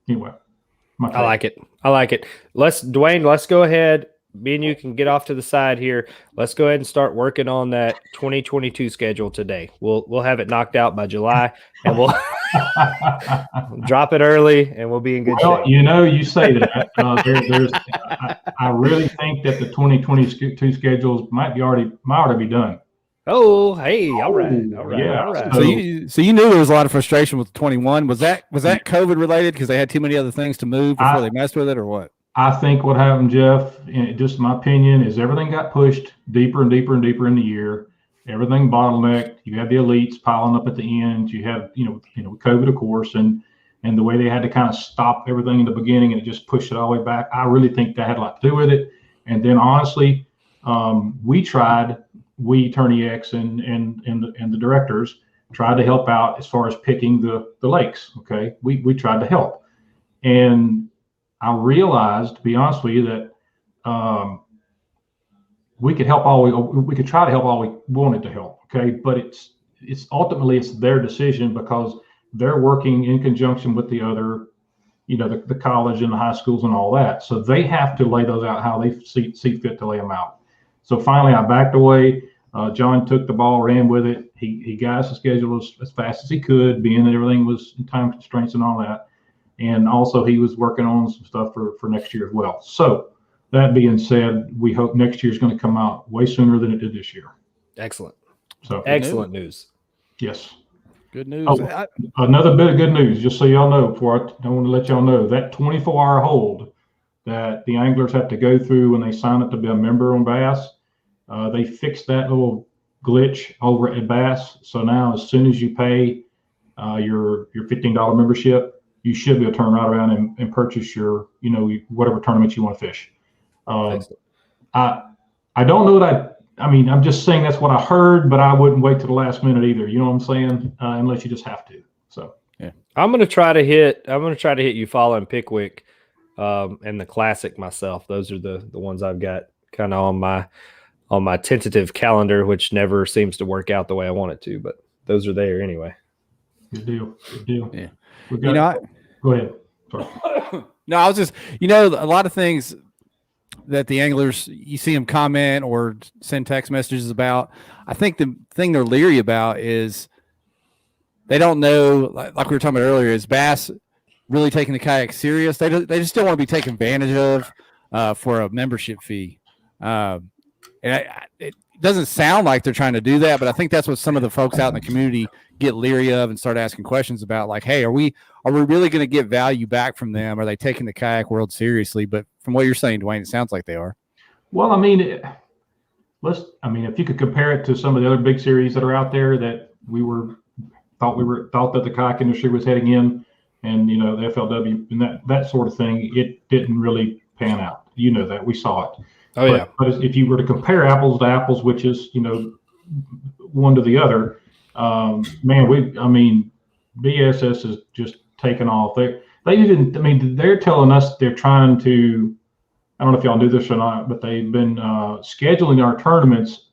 anyway, I like it. Dwayne, let's go ahead. Me and you can get off to the side here. Let's go ahead and start working on that 2022 schedule today. We'll have it knocked out by July, and we'll drop it early, and we'll be in good shape. You say that. I really think that the 2022 schedules might already be done. Oh, hey, all right. Yeah. All right. So you knew there was a lot of frustration with 21. Was that COVID related because they had too many other things to move before they messed with it, or what? I think what happened, Jeff, just my opinion, is everything got pushed deeper and deeper and deeper in the year. Everything bottlenecked. You had the elites piling up at the end. You have, COVID, of course, and the way they had to kind of stop everything in the beginning and it just pushed it all the way back. I really think that had a lot to do with it. And then honestly, we Attorney X and the directors tried to help out as far as picking the lakes. Okay, we tried to help, and I realized, to be honest with you, that we could help we could try to help all we wanted to help. Okay, but it's ultimately it's their decision because they're working in conjunction with the other, the college and the high schools and all that. So they have to lay those out how they see fit to lay them out. So finally, I backed away. John took the ball, ran with it. He got us a schedule as fast as he could, being that everything was in time constraints and all that. And also he was working on some stuff for next year as well. So that being said, we hope next year is going to come out way sooner than it did this year. Excellent. So excellent news. Yes. Good news. Oh, another bit of good news, just so y'all know, I want to let y'all know that 24-hour hold that the anglers have to go through when they sign up to be a member on Bass, they fixed that little glitch over at Bass. So now, as soon as you pay your $15 membership, you should be able to turn right around and purchase your, whatever tournament you want to fish. I don't know that I mean, I'm just saying that's what I heard, but I wouldn't wait to the last minute either. You know what I'm saying? Unless you just have to. So yeah, I'm gonna try to hit Eufaula and Pickwick, and the Classic myself. Those are the ones I've got kind of on my tentative calendar, which never seems to work out the way I want it to. But those are there anyway. Good deal. Good deal. Yeah. Go ahead. Sorry. No, I was just, a lot of things that the anglers, you see them comment or send text messages about. I think the thing they're leery about is they don't know, like we were talking about earlier, is Bass really taking the kayak serious? They just don't want to be taken advantage of for a membership fee. It doesn't sound like they're trying to do that, but I think that's what some of the folks out in the community get leery of and start asking questions about, like, hey, are we really going to get value back from them? Are they taking the kayak world seriously? But from what you're saying, Dwayne, it sounds like they are. Well, I mean, if you could compare it to some of the other big series that are out there that thought that the kayak industry was heading in, and the FLW and that sort of thing, it didn't really pan out. That we saw it. But if you were to compare apples to apples, which is one to the other, BSS is just taken off. They're telling us they're trying to. I don't know if y'all do this or not, but they've been scheduling our tournaments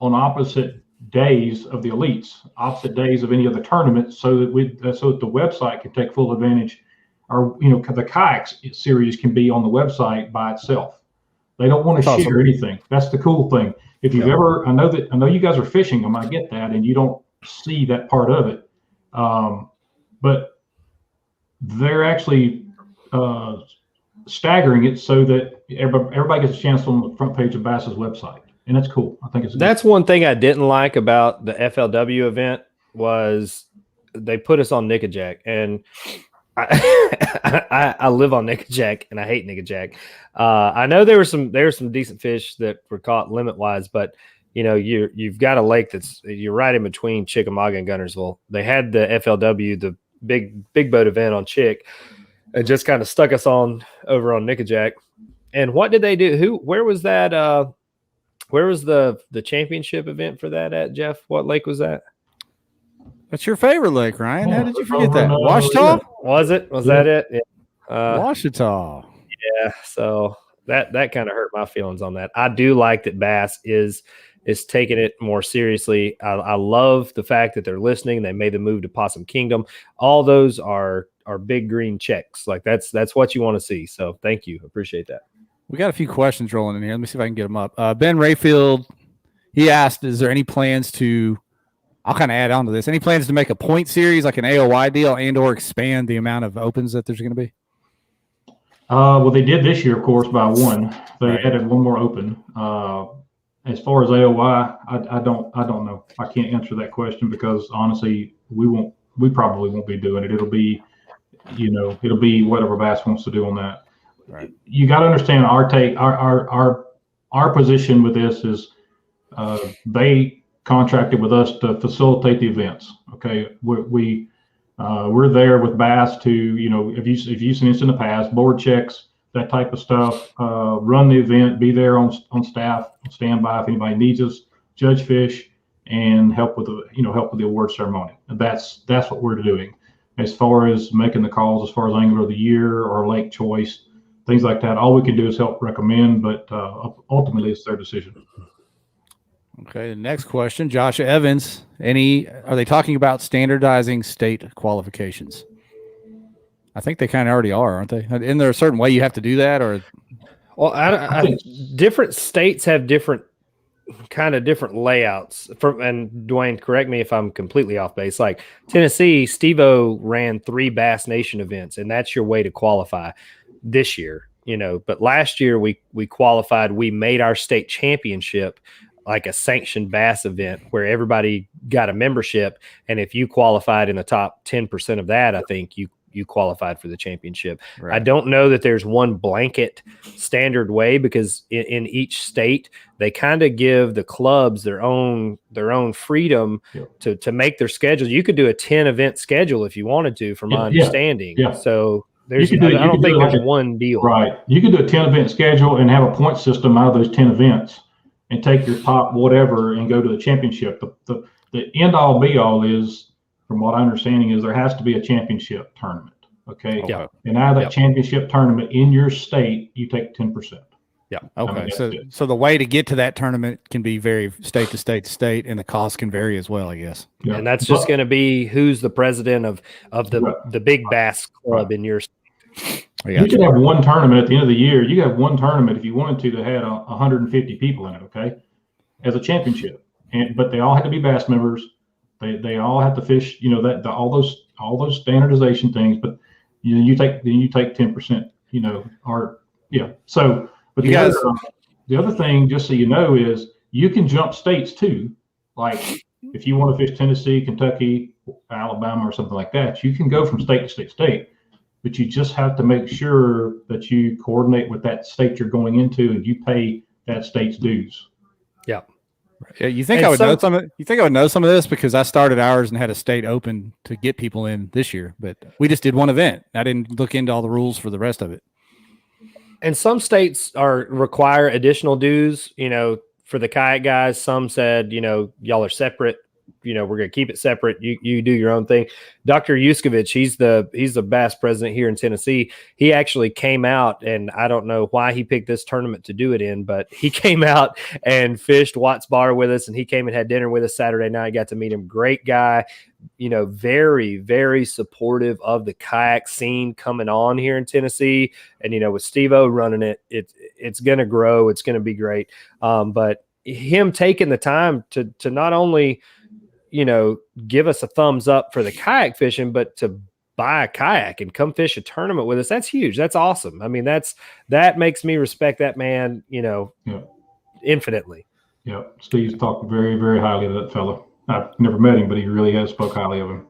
on opposite days of the elites, opposite days of any other tournament, so that the website can take full advantage. Or the kayaks series can be on the website by itself. They don't want to share anything. That's the cool thing. If you've ever, I know you guys are fishing them. I get that, and you don't see that part of it. But they're actually staggering it so that everybody gets a chance on the front page of Bass's website, and that's cool. I think that's one thing I didn't like about the FLW event was they put us on Nickajack, and I live on Nickajack and I hate Nickajack. I know there were some decent fish that were caught limit wise, but you've got a lake you're right in between Chickamauga and Guntersville. They had the FLW, the big boat event on Chick, and just kind of stuck us over on Nickajack. And what did they do? Where was that? Where was the championship event for that at, Jeff? What lake was that? That's your favorite lake, Ryan. How did you forget that? Washita? Was it? Was that it? Yeah. Washita. Yeah. So that kind of hurt my feelings on that. I do like that Bass is taking it more seriously. I love the fact that they're listening. They made the move to Possum Kingdom. All those are big green checks. Like that's what you want to see. So thank you. Appreciate that. We got a few questions rolling in here. Let me see if I can get them up. Ben Rayfield, he asked, is there any plans to, I'll kind of add on to this, any plans to make a point series like an AOY deal and or expand the amount of opens that there's going to be? Well, they did this year, of course, by one. They added one more open. As far as AOY, I don't know. I can't answer that question because honestly, we probably won't be doing it. It'll be whatever Bass wants to do on that. Right. You got to understand our take. Our position with this is they contracted with us to facilitate the events. Okay, we're there with Bass to if you've seen this in the past, board checks, that type of stuff, run the event, be there on staff, standby if anybody needs us, judge fish, and help with the award ceremony. And that's what we're doing. As far as making the calls, as far as Angler of the Year or lake choice, things like that, all we can do is help recommend, but ultimately it's their decision. Okay, the next question, Josh Evans. Are they talking about standardizing state qualifications? I think they kind of already are, aren't they? Isn't there a certain way you have to do that, or? Well, different states have different layouts. And Dwayne, correct me if I'm completely off base. Like Tennessee, Steve-O ran 3 Bass Nation events, and that's your way to qualify this year. But last year we qualified. We made our state championship like a sanctioned Bass event where everybody got a membership, and if you qualified in the top 10% of that, I think you qualified for the championship. Right. I don't know that there's one blanket standard way, because in each state they kind of give the clubs their own freedom to make their schedules. You could do a 10 event schedule if you wanted to, from my understanding. Yeah. So I don't think there's one deal. Right. You could do a 10 event schedule and have a point system out of those 10 events and take your top whatever and go to the championship. The end all be all is, from what I'm understanding, is there has to be a championship tournament. Okay. Yeah. And out of that championship tournament in your state, you take 10%. Yeah. Okay. So the way to get to that tournament can be vary state to state, and the cost can vary as well, I guess. Yeah. And that's just going to be who's the president of the big bass club in your state. You could have one tournament at the end of the year. You have one tournament if you wanted to that had 150 people in it, okay, as a championship. But they all have to be bass members. They all have to fish. You know that all those standardization things. But you take 10%. You know, So, but the other thing, just so you know, is you can jump states too. Like if you want to fish Tennessee, Kentucky, Alabama, or something like that, you can go from state to state. But you just have to make sure that you coordinate with that state you're going into, and you pay that state's dues. Yeah. Yeah. You think I would know some of? You think I would know some of this because I started ours and had a state open to get people in this year, but we just did one event. I didn't look into all the rules for the rest of it. And some states require additional dues. You know, for the kayak guys, some said, y'all are separate. We're going to keep it separate. You do your own thing. Dr. Yuskovich, he's the bass president here in Tennessee. He actually came out, and I don't know why he picked this tournament to do it in, but he came out and fished Watts Bar with us, and he came and had dinner with us Saturday night. Got to meet him. Great guy, very, very supportive of the kayak scene coming on here in Tennessee. And, with Steve-O running it, it's going to grow. It's going to be great. But him taking the time to not only give us a thumbs up for the kayak fishing, but to buy a kayak and come fish a tournament with us. That's huge. That's awesome. I mean, that makes me respect that man, infinitely. Yeah. Steve's talked very, very highly of that fellow. I've never met him, but he really has spoke highly of him.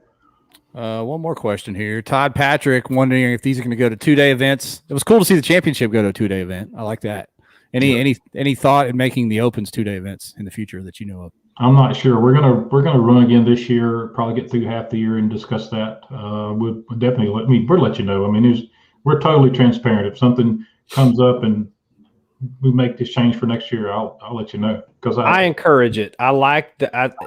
One more question here. Todd Patrick wondering if these are going to go to 2-day events. It was cool to see the championship go to a 2-day event. I like that. Any thought in making the Opens 2-day events in the future that you know of? I'm not sure. We're gonna run again this year. Probably get through half the year and discuss that. We'll definitely we'll let you know. I mean, we're totally transparent. If something comes up and we make this change for next year, I'll let you know. Because I encourage it. I like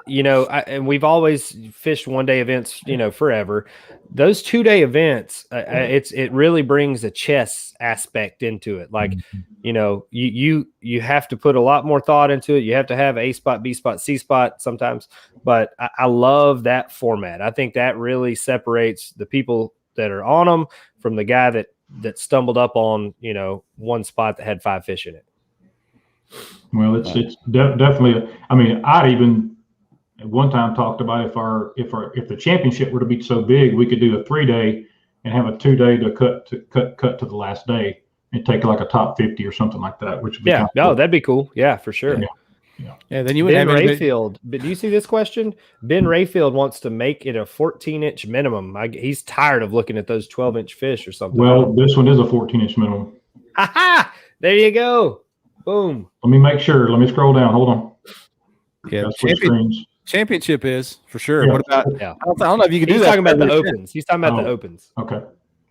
and we've always fished 1-day events, forever. Those 2-day events, it really brings a chess aspect into it. Like, you have to put a lot more thought into it. You have to have A spot, B spot, C spot sometimes. But I love that format. I think that really separates the people that are on them from the guy that stumbled up on, one spot that had 5 fish in it. Well, it's definitely. I mean, I'd even at one time talked about if the championship were to be so big, we could do a 3-day and have a 2-day to cut to the last day and take like a top 50 or something like that. Which would be cool. That'd be cool. Yeah, for sure. Yeah. Then you would Ben have Rayfield. But do you see this question? Ben Rayfield wants to make it a 14-inch minimum. He's tired of looking at those 12-inch fish or something. Well, this one is a 14-inch minimum. Ha! There you go. Boom. Let me make sure. Let me scroll down. Hold on. Yeah, championship is for sure. Yeah. What about? Yeah. I don't know if you can do that. He's talking about the Opens. He's talking about the Opens. Okay.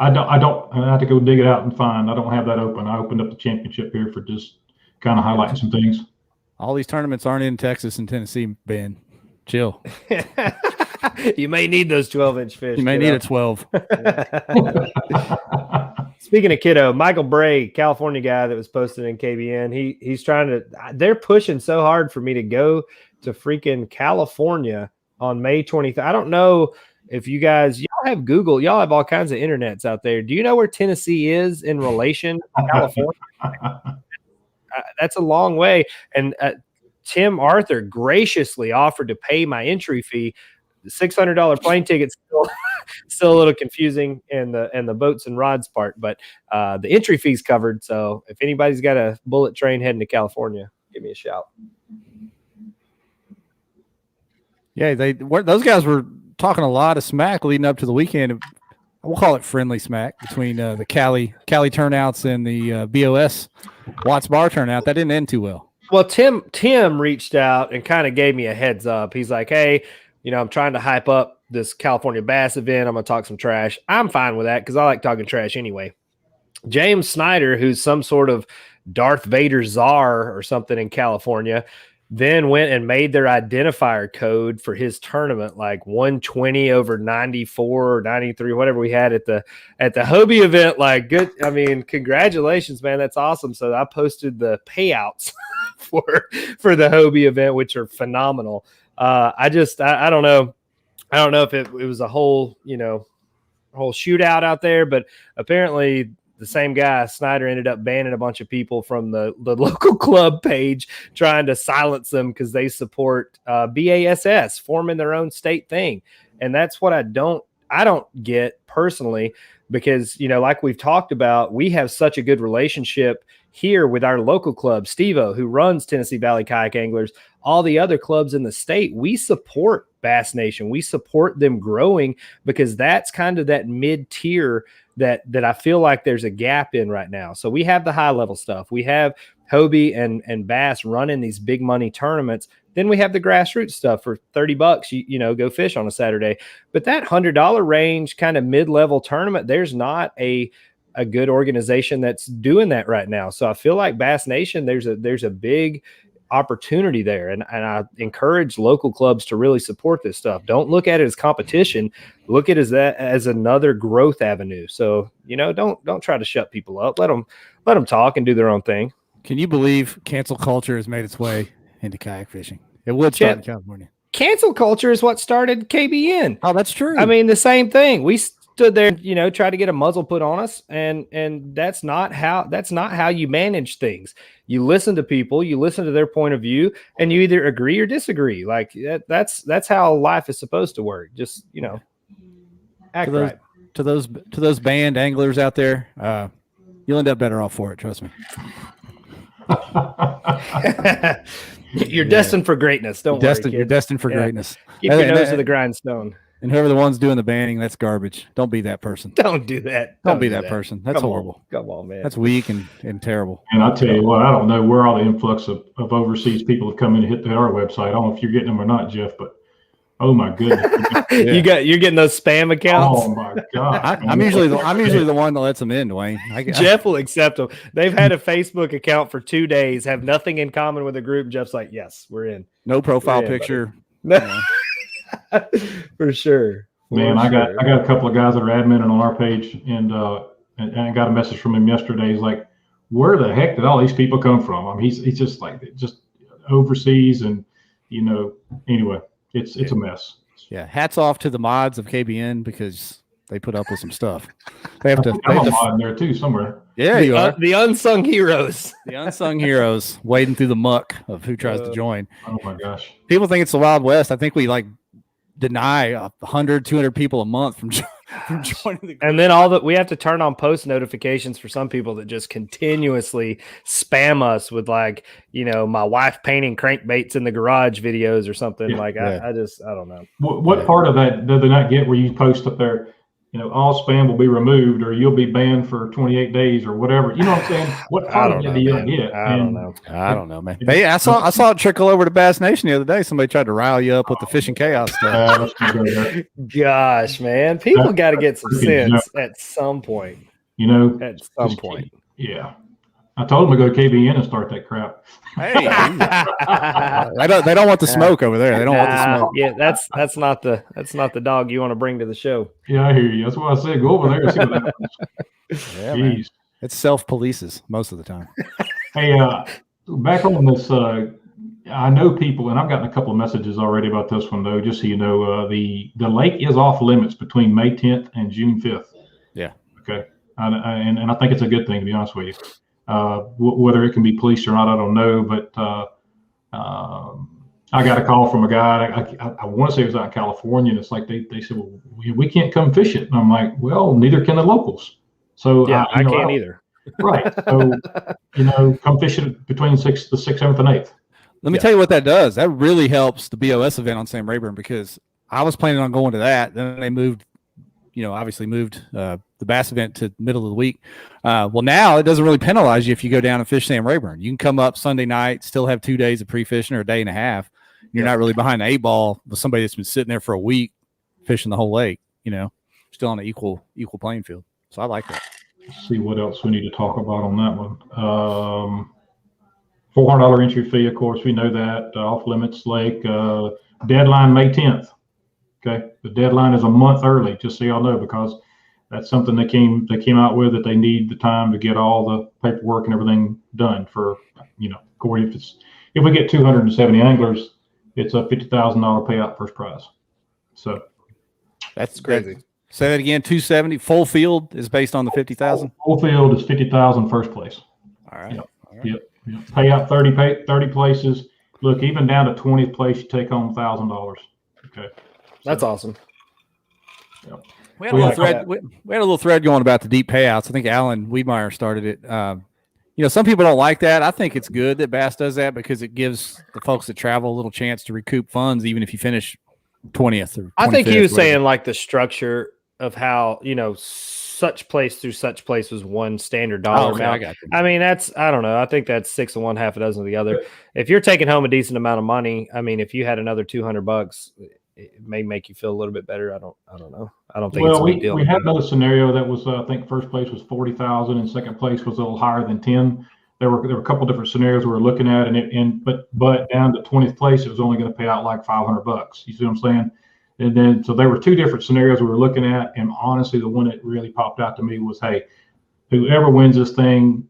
I have to go dig it out and find. I don't have that open. I opened up the championship here for just kind of highlighting some things. All these tournaments aren't in Texas and Tennessee, Ben. Chill. You may need those 12-inch fish. You may need a 12. Speaking of kiddo, Michael Bray, California guy that was posted in KBN, he's trying to – they're pushing so hard for me to go to freaking California on May 23rd. I don't know if you guys – y'all have Google. Y'all have all kinds of internets out there. Do you know where Tennessee is in relation to California? That's a long way. And Tim Arthur graciously offered to pay my entry fee. The $600 plane ticket's still a little confusing in the boats and rods part, but the entry fee's covered. So if anybody's got a bullet train heading to California, give me a shout. Yeah, those guys were talking a lot of smack leading up to the weekend. we'll call it friendly smack between the Cali turnouts and the BOS Watts Bar turnout. That didn't end too well. Well, Tim reached out and kind of gave me a heads up. He's like, hey, I'm trying to hype up this California bass event. I'm going to talk some trash. I'm fine with that because I like talking trash anyway. James Snyder, who's some sort of Darth Vader czar or something in California, then went and made their identifier code for his tournament, like 120 over 94 or 93, whatever we had at the Hobie event. Like, good. I mean, congratulations, man. That's awesome. So I posted the payouts for the Hobie event, which are phenomenal. I don't know. I don't know if it was a whole shootout out there, but apparently the same guy, Snyder, ended up banning a bunch of people from the local club page, trying to silence them because they support BASS, forming their own state thing. And that's what I don't get personally, because, like we've talked about, we have such a good relationship here with our local club, Steve-O, who runs Tennessee Valley Kayak Anglers, all the other clubs in the state. We support Bass Nation. We support them growing because that's kind of that mid-tier that I feel like there's a gap in right now. So we have the high level stuff. We have Hobie and Bass running these big money tournaments. Then we have the grassroots stuff for $30. You go fish on a Saturday. But that $100 range kind of mid-level tournament, there's not a good organization that's doing that right now. So I feel like Bass Nation, there's a big opportunity there. And I encourage local clubs to really support this stuff. Don't look at it as competition. Look at it as another growth avenue. So, don't try to shut people up. Let them talk and do their own thing. Can you believe cancel culture has made its way into kayak fishing? It would start in California. Cancel culture is what started KBN. Oh, that's true. I mean, the same thing. We stood there, tried to get a muzzle put on us, and that's not how you manage things. You listen to people, you listen to their point of view, and you either agree or disagree. Like that's how life is supposed to work. Just act right. To those band anglers out there, you'll end up better off for it. Trust me. You're destined for greatness. Don't worry, kid. You're destined for greatness. Keep your nose to the grindstone. And whoever the one's doing the banning, that's garbage. Don't be that person. Don't do that. Don't be that person. That's horrible. Come on, man. That's weak and terrible. And I'll tell you what, I don't know where all the influx of overseas people have come in and hit our website. I don't know if you're getting them or not, Jeff, but oh my goodness. You're getting those spam accounts. Oh my God. I'm usually the one that lets them in, Dwayne. Jeff will accept them. They've had a Facebook account for 2 days, have nothing in common with the group. Jeff's like, yes, we're in. No profile picture. For sure. Man, I got a couple of guys that are adminning on our page, and I got a message from him yesterday. He's like, where the heck did all these people come from? I mean, he's just overseas, and anyway, it's a mess. Yeah, hats off to the mods of KBN because they put up with some stuff. They have to. I'm a mod in there too somewhere. Yeah, you are the unsung heroes. The unsung heroes wading through the muck of who tries to join. Oh my gosh! People think it's the Wild West. I think we deny 100, 200 people a month from joining the group. And then we have to turn on post notifications for some people that just continuously spam us with my wife painting crankbaits in the garage videos or something. Yeah, I don't know. What part of that do they not get where you post up there, all spam will be removed or you'll be banned for 28 days or whatever? You know what I'm saying? What part of it do you get? I don't know, man. Hey, I saw it trickle over to Bass Nation the other day. Somebody tried to rile you up with the fishing chaos stuff. Gosh, man. People got to get some sense at some point. At some point. Yeah. I told them to go to KBN and start that crap. Hey, they don't want the smoke over there. They don't want the smoke. Yeah, that's not the dog you want to bring to the show. Yeah, I hear you. That's why I said go over there and see what happens. Yeah, man. It's self-polices most of the time. Hey, back on this, I know people, and I've gotten a couple of messages already about this one though. Just so you know, the lake is off limits between May 10th and June 5th. Yeah. Okay. And I think it's a good thing, to be honest with you. Whether it can be policed or not, I don't know. But I got a call from a guy. I want to say it was out in California. And it's like they said, well, we can't come fish it. And I'm like, well, neither can the locals. So yeah, I can't either. Right. So come fish it between the 6th, 7th, and 8th. Let me tell you what that does. That really helps the BOS event on Sam Rayburn because I was planning on going to that. Then they moved obviously moved the bass event to the middle of the week. Well, now it doesn't really penalize you if you go down and fish Sam Rayburn. You can come up Sunday night, still have 2 days of pre-fishing or a day and a half. You're not really behind the 8-ball with somebody that's been sitting there for a week fishing the whole lake, still on an equal playing field. So I like that. Let's see what else we need to talk about on that one. $400 entry fee, of course, we know that. Off limits lake, deadline May 10th. Okay, the deadline is a month early, just so y'all know, because that's something they came out with, that they need the time to get all the paperwork and everything done for, Corey, if we get 270 anglers, it's a $50,000 payout first prize. So that's crazy. Say that again. 270 full field is based on the 50,000. Full field is 50,000 first place. All right. Yep. All right. Yep. Pay out 30 places. Look, even down to 20th place, you take home $1,000. Okay. That's awesome. Yep. We had a little thread going about the deep payouts. I think Alan Wiedmeyer started it. Some people don't like that. I think it's good that Bass does that because it gives the folks that travel a little chance to recoup funds, even if you finish 20th or 25th. I think he was saying like the structure of how, such place through such place was one standard dollar amount. I mean, I don't know. I think that's 6 of one, half a dozen of the other. If you're taking home a decent amount of money, I mean, if you had another $200, it may make you feel a little bit better. I don't know. I don't think it's a big deal. We had another scenario that was, I think first place was 40,000 and second place was a little higher than 10. There were a couple different scenarios we were looking at, but down to 20th place, it was only going to pay out like $500. You see what I'm saying? And then, so there were two different scenarios we were looking at. And honestly, the one that really popped out to me was, hey, whoever wins this thing,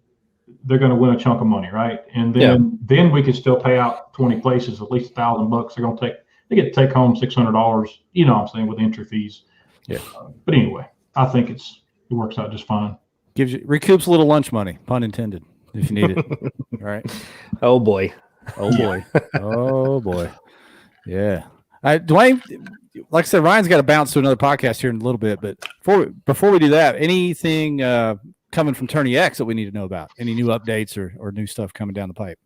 they're going to win a chunk of money, right? And then we could still pay out 20 places, at least $1,000. They get to take home $600, you know what I'm saying, with entry fees. Yeah. But anyway, I think it works out just fine. Recoups a little lunch money, pun intended, if you need it. Right. Oh boy. Oh boy. Yeah. Dwayne, like I said, Ryan's got to bounce to another podcast here in a little bit, but before we do that, anything coming from Tourney X that we need to know about? Any new updates or new stuff coming down the pipe?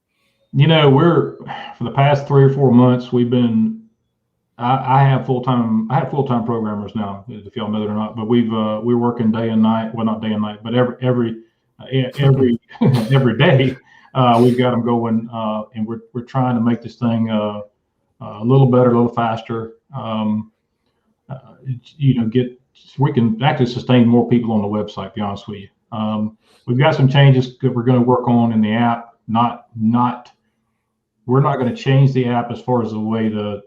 For the past 3 or 4 months, we've been, I have full-time programmers now, if y'all know that or not, but we're working day and night. Well, not day and night, but every every day, we've got them going, and we're trying to make this thing, a little better, a little faster. We can actually sustain more people on the website, to be honest with you. We've got some changes that we're going to work on in the app. We're not going to change the app as far as the way the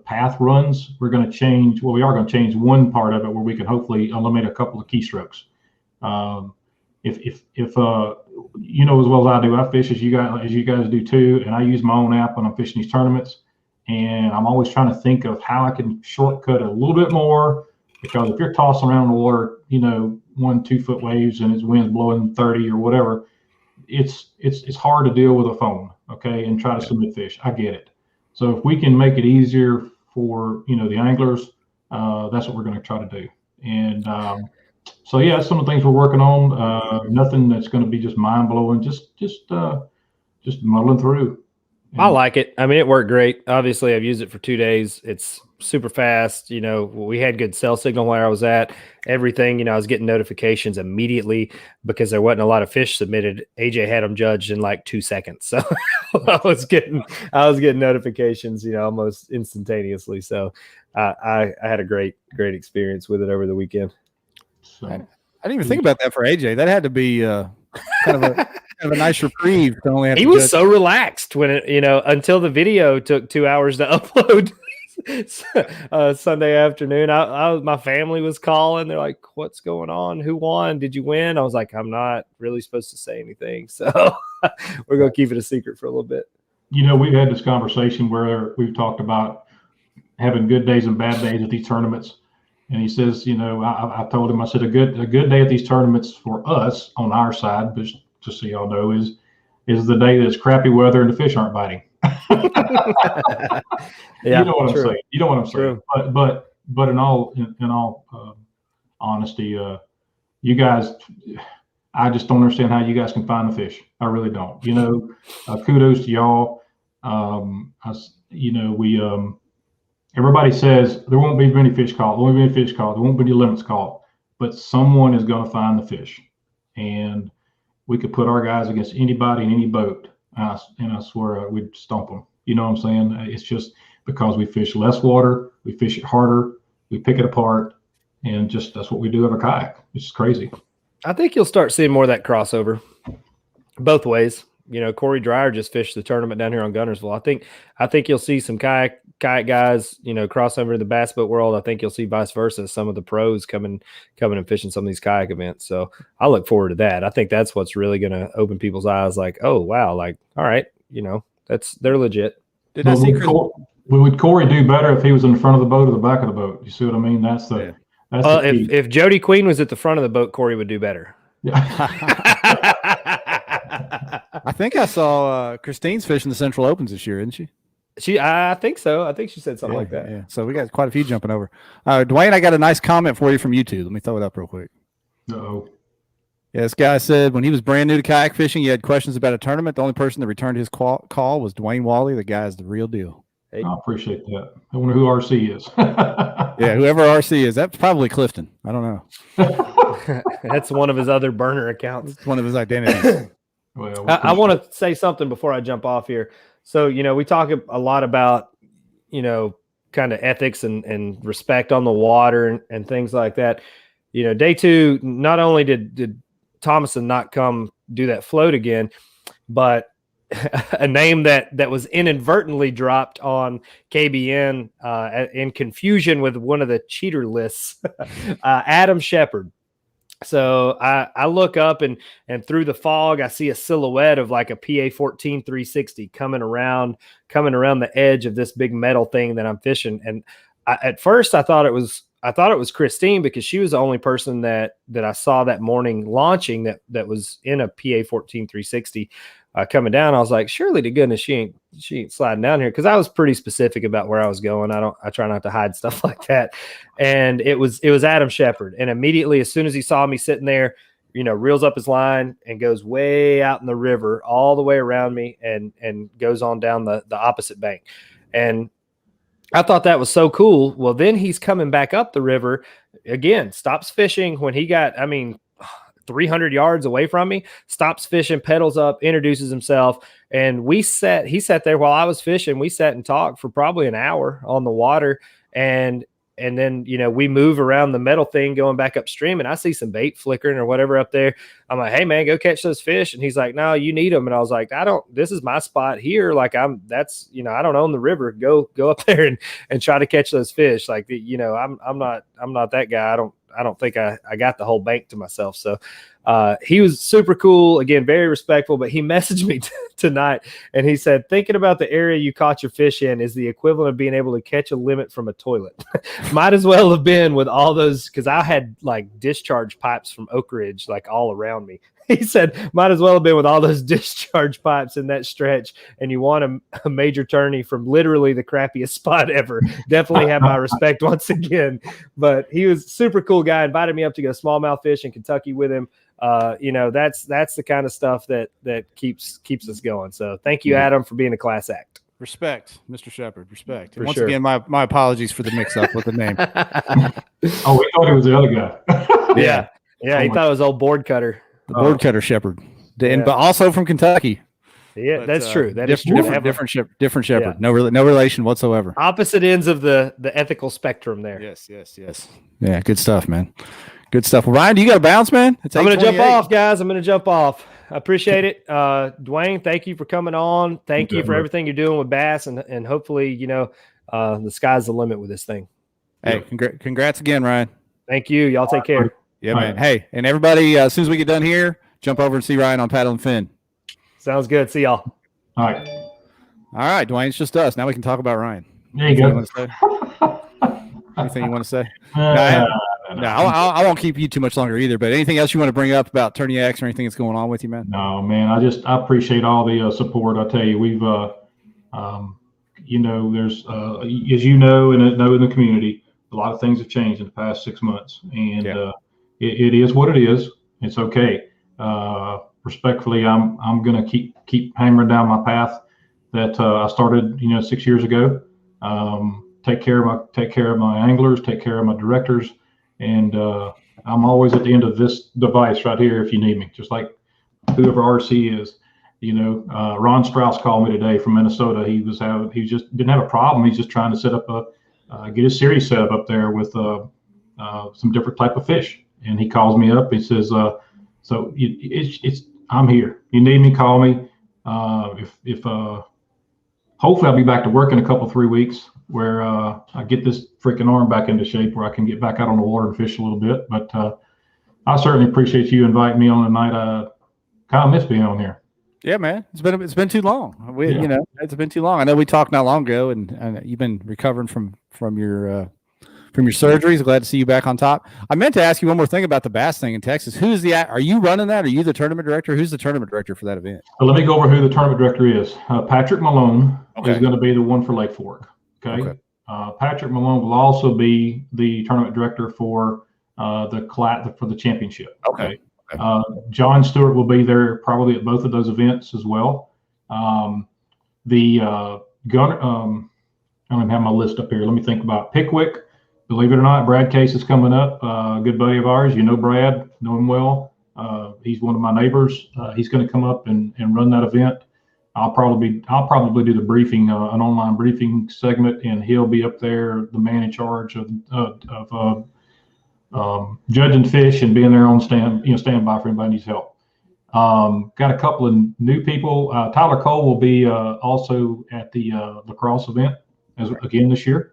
path runs. We are going to change one part of it where we can hopefully eliminate a couple of keystrokes. If as well as I do, I fish as you guys do too, and I use my own app when I'm fishing these tournaments. And I'm always trying to think of how I can shortcut it a little bit more, because if you're tossing around the water, 1-2 foot waves and it's winds blowing 30 or whatever, it's hard to deal with a phone, okay, and try to submit fish. I get it. So if we can make it easier for the anglers, that's what we're going to try to do. And so yeah, some of the things we're working on. Nothing that's going to be just mind blowing. Just muddling through. I like it. I mean, it worked great. Obviously, I've used it for 2 days. It's super fast. We had good cell signal where I was at. Everything, I was getting notifications immediately because there wasn't a lot of fish submitted. AJ had them judged in like 2 seconds. So I was getting notifications, almost instantaneously. So I had a great experience with it over the weekend. So, I didn't even think about that for AJ. That had to be kind of a nice reprieve. He was so relaxed when until the video took 2 hours to upload. Sunday afternoon, my family was calling. They're like, "What's going on? Who won? Did you win?" I was like, "I'm not really supposed to say anything, so we're gonna keep it a secret for a little bit." We've had this conversation where we've talked about having good days and bad days at these tournaments. And he says, I told him, I said, a good day at these tournaments for us on our side, but just so y'all know, is the day that it's crappy weather and the fish aren't biting. Yeah, you know what true. I'm saying. You know what I'm saying. But in all honesty, you guys, I just don't understand how you guys can find the fish. I really don't. Kudos to y'all. everybody says there won't be many fish caught. There won't be any fish caught. There won't be any limits caught. But someone is going to find the fish, and we could put our guys against anybody in any boat, and I swear we'd stomp them. You know what I'm saying? It's just because we fish less water, we fish it harder, we pick it apart, and just that's what we do in a kayak. It's just crazy. I think you'll start seeing more of that crossover both ways. You know, Corey Dreyer just fished the tournament down here on Guntersville. I think you'll see some kayak guys, you know, cross over to the bass boat world. I think you'll see vice versa. Some of the pros coming and fishing some of these kayak events. So I look forward to that. I think that's what's really going to open people's eyes. Like, oh wow, like all right, you know, they're legit. Did I see would Corey do better if he was in the front of the boat or the back of the boat? You see what I mean? That's the if Jody Queen was at the front of the boat, Corey would do better. Yeah. I think I saw Christine's fishing the Central Opens this year, isn't she? I think so. I think she said something like that. Yeah. So we got quite a few jumping over. Dwayne, I got a nice comment for you from YouTube. Let me throw it up real quick. Uh-oh. Yeah, this guy said when he was brand new to kayak fishing, he had questions about a tournament. The only person that returned his call was Dwayne Walley. The guy's the real deal. Hey. I appreciate that. I wonder who RC is. Yeah, whoever RC is. That's probably Clifton. I don't know. That's one of his other burner accounts. It's one of his identities. Well, I want to say something before I jump off here. So, you know, we talk a lot about, you know, kind of ethics and respect on the water and things like that. You know, day 2, not only did Thomason not come do that float again, but a name that was inadvertently dropped on KBN in confusion with one of the cheater lists, Adam Shepard. So I look up and through the fog, I see a silhouette of like a PA 14 360 coming around the edge of this big metal thing that I'm fishing. And at first I thought it was Christine because she was the only person that I saw that morning launching that was in a PA 14 360 coming down. I was like, surely to goodness she ain't sliding down here, because I was pretty specific about where I was going. I try not to hide stuff like that. And it was Adam Shepard. And immediately, as soon as he saw me sitting there, you know, reels up his line and goes way out in the river, all the way around me, and goes on down the opposite bank. And I thought that was so cool. Well, then he's coming back up the river again, stops fishing when he got, 300 yards away from me, stops fishing, pedals up, introduces himself. And he sat there while I was fishing. We sat and talked for probably an hour on the water. And then, you know, we move around the metal thing going back upstream, and I see some bait flickering or whatever up there. I'm like, hey man, go catch those fish. And he's like, no, you need them. And I was like, this is my spot here. Like I don't own the river. Go up there and try to catch those fish. Like, you know, I'm not that guy. I don't think I got the whole bank to myself. So he was super cool. Again, very respectful, but he messaged me tonight and he said, thinking about the area you caught your fish in is the equivalent of being able to catch a limit from a toilet. Might as well have been with all those, because I had like discharge pipes from Oak Ridge like all around me. He said, might as well have been with all those discharge pipes in that stretch, and you want a major tourney from literally the crappiest spot ever. Definitely have my respect once again. But he was a super cool guy, invited me up to go smallmouth fish in Kentucky with him. You know, that's the kind of stuff that keeps us going. So thank you, Adam, for being a class act. Respect, Mr. Shepard. Respect. For Once sure. again, my apologies for the mix-up with the name. Oh, we thought it was the other guy. Yeah. He thought it was old board cutter. The board cutter Shepard, Yeah. but also from Kentucky. Yeah, But, that's true. That is true. Different Shepard. Yeah. No relation whatsoever. Opposite ends of the ethical spectrum there. Yes. Yeah, good stuff, man. Good stuff. Well, Ryan, do you got to bounce, man? It's I'm going to jump 8:28. off, guys. I'm going to jump off. I appreciate it. Dwayne, thank you for coming on. Thank you for everything you're doing with bass, and hopefully, you know, the sky's the limit with this thing. Hey, congrats again, Ryan. Thank you. Y'all take care. Yeah, man. Hey, and everybody, as soon as we get done here, jump over and see Ryan on Paddle and Fin. Sounds good. See y'all. All right. All right, Dwayne, it's just us. Now we can talk about Ryan. There you go. Anything you want to say? No, I won't keep you too much longer either. But anything else you want to bring up about Tourney X or anything that's going on with you, man? No, man. I appreciate all the support. I tell you, we've, you know, there's, as you know, and know in the community, a lot of things have changed in the past 6 months, and it is what it is. It's okay. Respectfully, I'm gonna keep hammering down my path that I started, 6 years ago. take care of my anglers, take care of my directors, and I'm always at the end of this device right here if you need me, just like whoever RC is. Ron Strauss called me today from Minnesota. He just didn't have a problem. He's just trying to set up get his series set up there with some different type of fish. And he calls me up. He says, I'm here. You need me, call me. If hopefully I'll be back to work in a couple, 3 weeks where I get this freaking arm back into shape where I can get back out on the water and fish a little bit. But I certainly appreciate you inviting me on tonight. I kind of miss being on here. Yeah, man, it's been too long. It's been too long. I know we talked not long ago, and you've been recovering from your surgeries. Glad to see you back on top. I meant to ask you one more thing about the bass thing in Texas. Are you running that? Are you the tournament director? Who's the tournament director for that event? Well, let me go over who the tournament director is. Patrick Malone is going to be the one for Lake Fork. Okay. Patrick Malone will also be the tournament director for the championship. Okay. John Stewart will be there probably at both of those events as well. The gunner, I don't even have my list up here. Let me think about Pickwick. Believe it or not, Brad Case is coming up. A good buddy of ours. Brad, know him well. He's one of my neighbors. He's going to come up and run that event. I'll probably do the briefing, an online briefing segment, and he'll be up there, the man in charge of judging fish and being there on stand by for anybody who needs help. Got a couple of new people. Tyler Cole will be also at the lacrosse event again this year.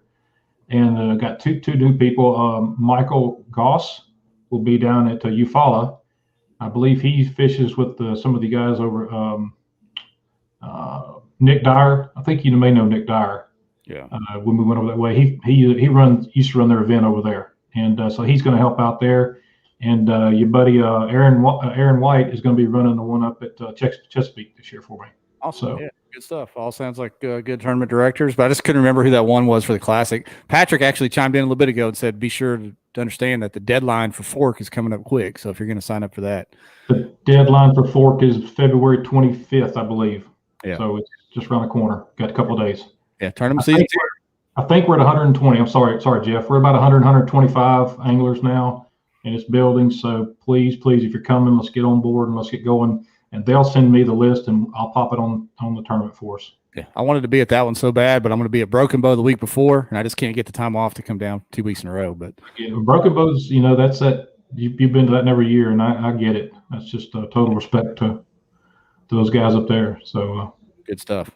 And got two new people. Michael Goss will be down at Eufaula. I believe he fishes with some of the guys over Nick Dyer. I think you may know Nick Dyer. Yeah. When we went over that way, he used to run their event over there, and so he's going to help out there. And your buddy Aaron White is going to be running the one up at Chesapeake this year for me. Awesome. So, yeah, good stuff. All sounds like good tournament directors, but I just couldn't remember who that one was for the Classic. Patrick actually chimed in a little bit ago and said, be sure to understand that the deadline for Fork is coming up quick. So if you're going to sign up for that. The deadline for Fork is February 25th, I believe. Yeah. So it's just around the corner. Got a couple of days. Yeah. Tournament season. I think we're at 120. I'm sorry, Jeff. We're about 100, 125 anglers now, and it's building. So please, if you're coming, let's get on board and let's get going. And they'll send me the list, and I'll pop it on the tournament for us. Yeah, I wanted to be at that one so bad, but I'm going to be at Broken Bow the week before, and I just can't get the time off to come down 2 weeks in a row. But yeah, Broken Bow's, that's that you've been to that every year, and I get it. That's just a total respect to those guys up there. So good stuff.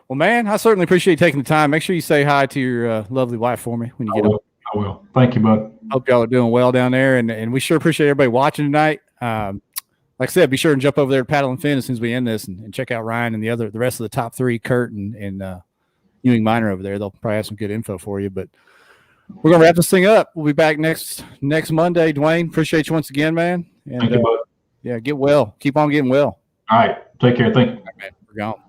Well, man, I certainly appreciate you taking the time. Make sure you say hi to your lovely wife for me when you get up. I will. Thank you, bud. Hope y'all are doing well down there, and we sure appreciate everybody watching tonight. Like I said, be sure and jump over there to Paddle and Fin as soon as we end this, and check out Ryan and the rest of the top three, Kurt and Ewing Minor over there. They'll probably have some good info for you. But we're gonna wrap this thing up. We'll be back next Monday. Dwayne, appreciate you once again, man. And thank you, bud. Yeah, get well. Keep on getting well. All right, take care. Thank you. All right, man. We're gone.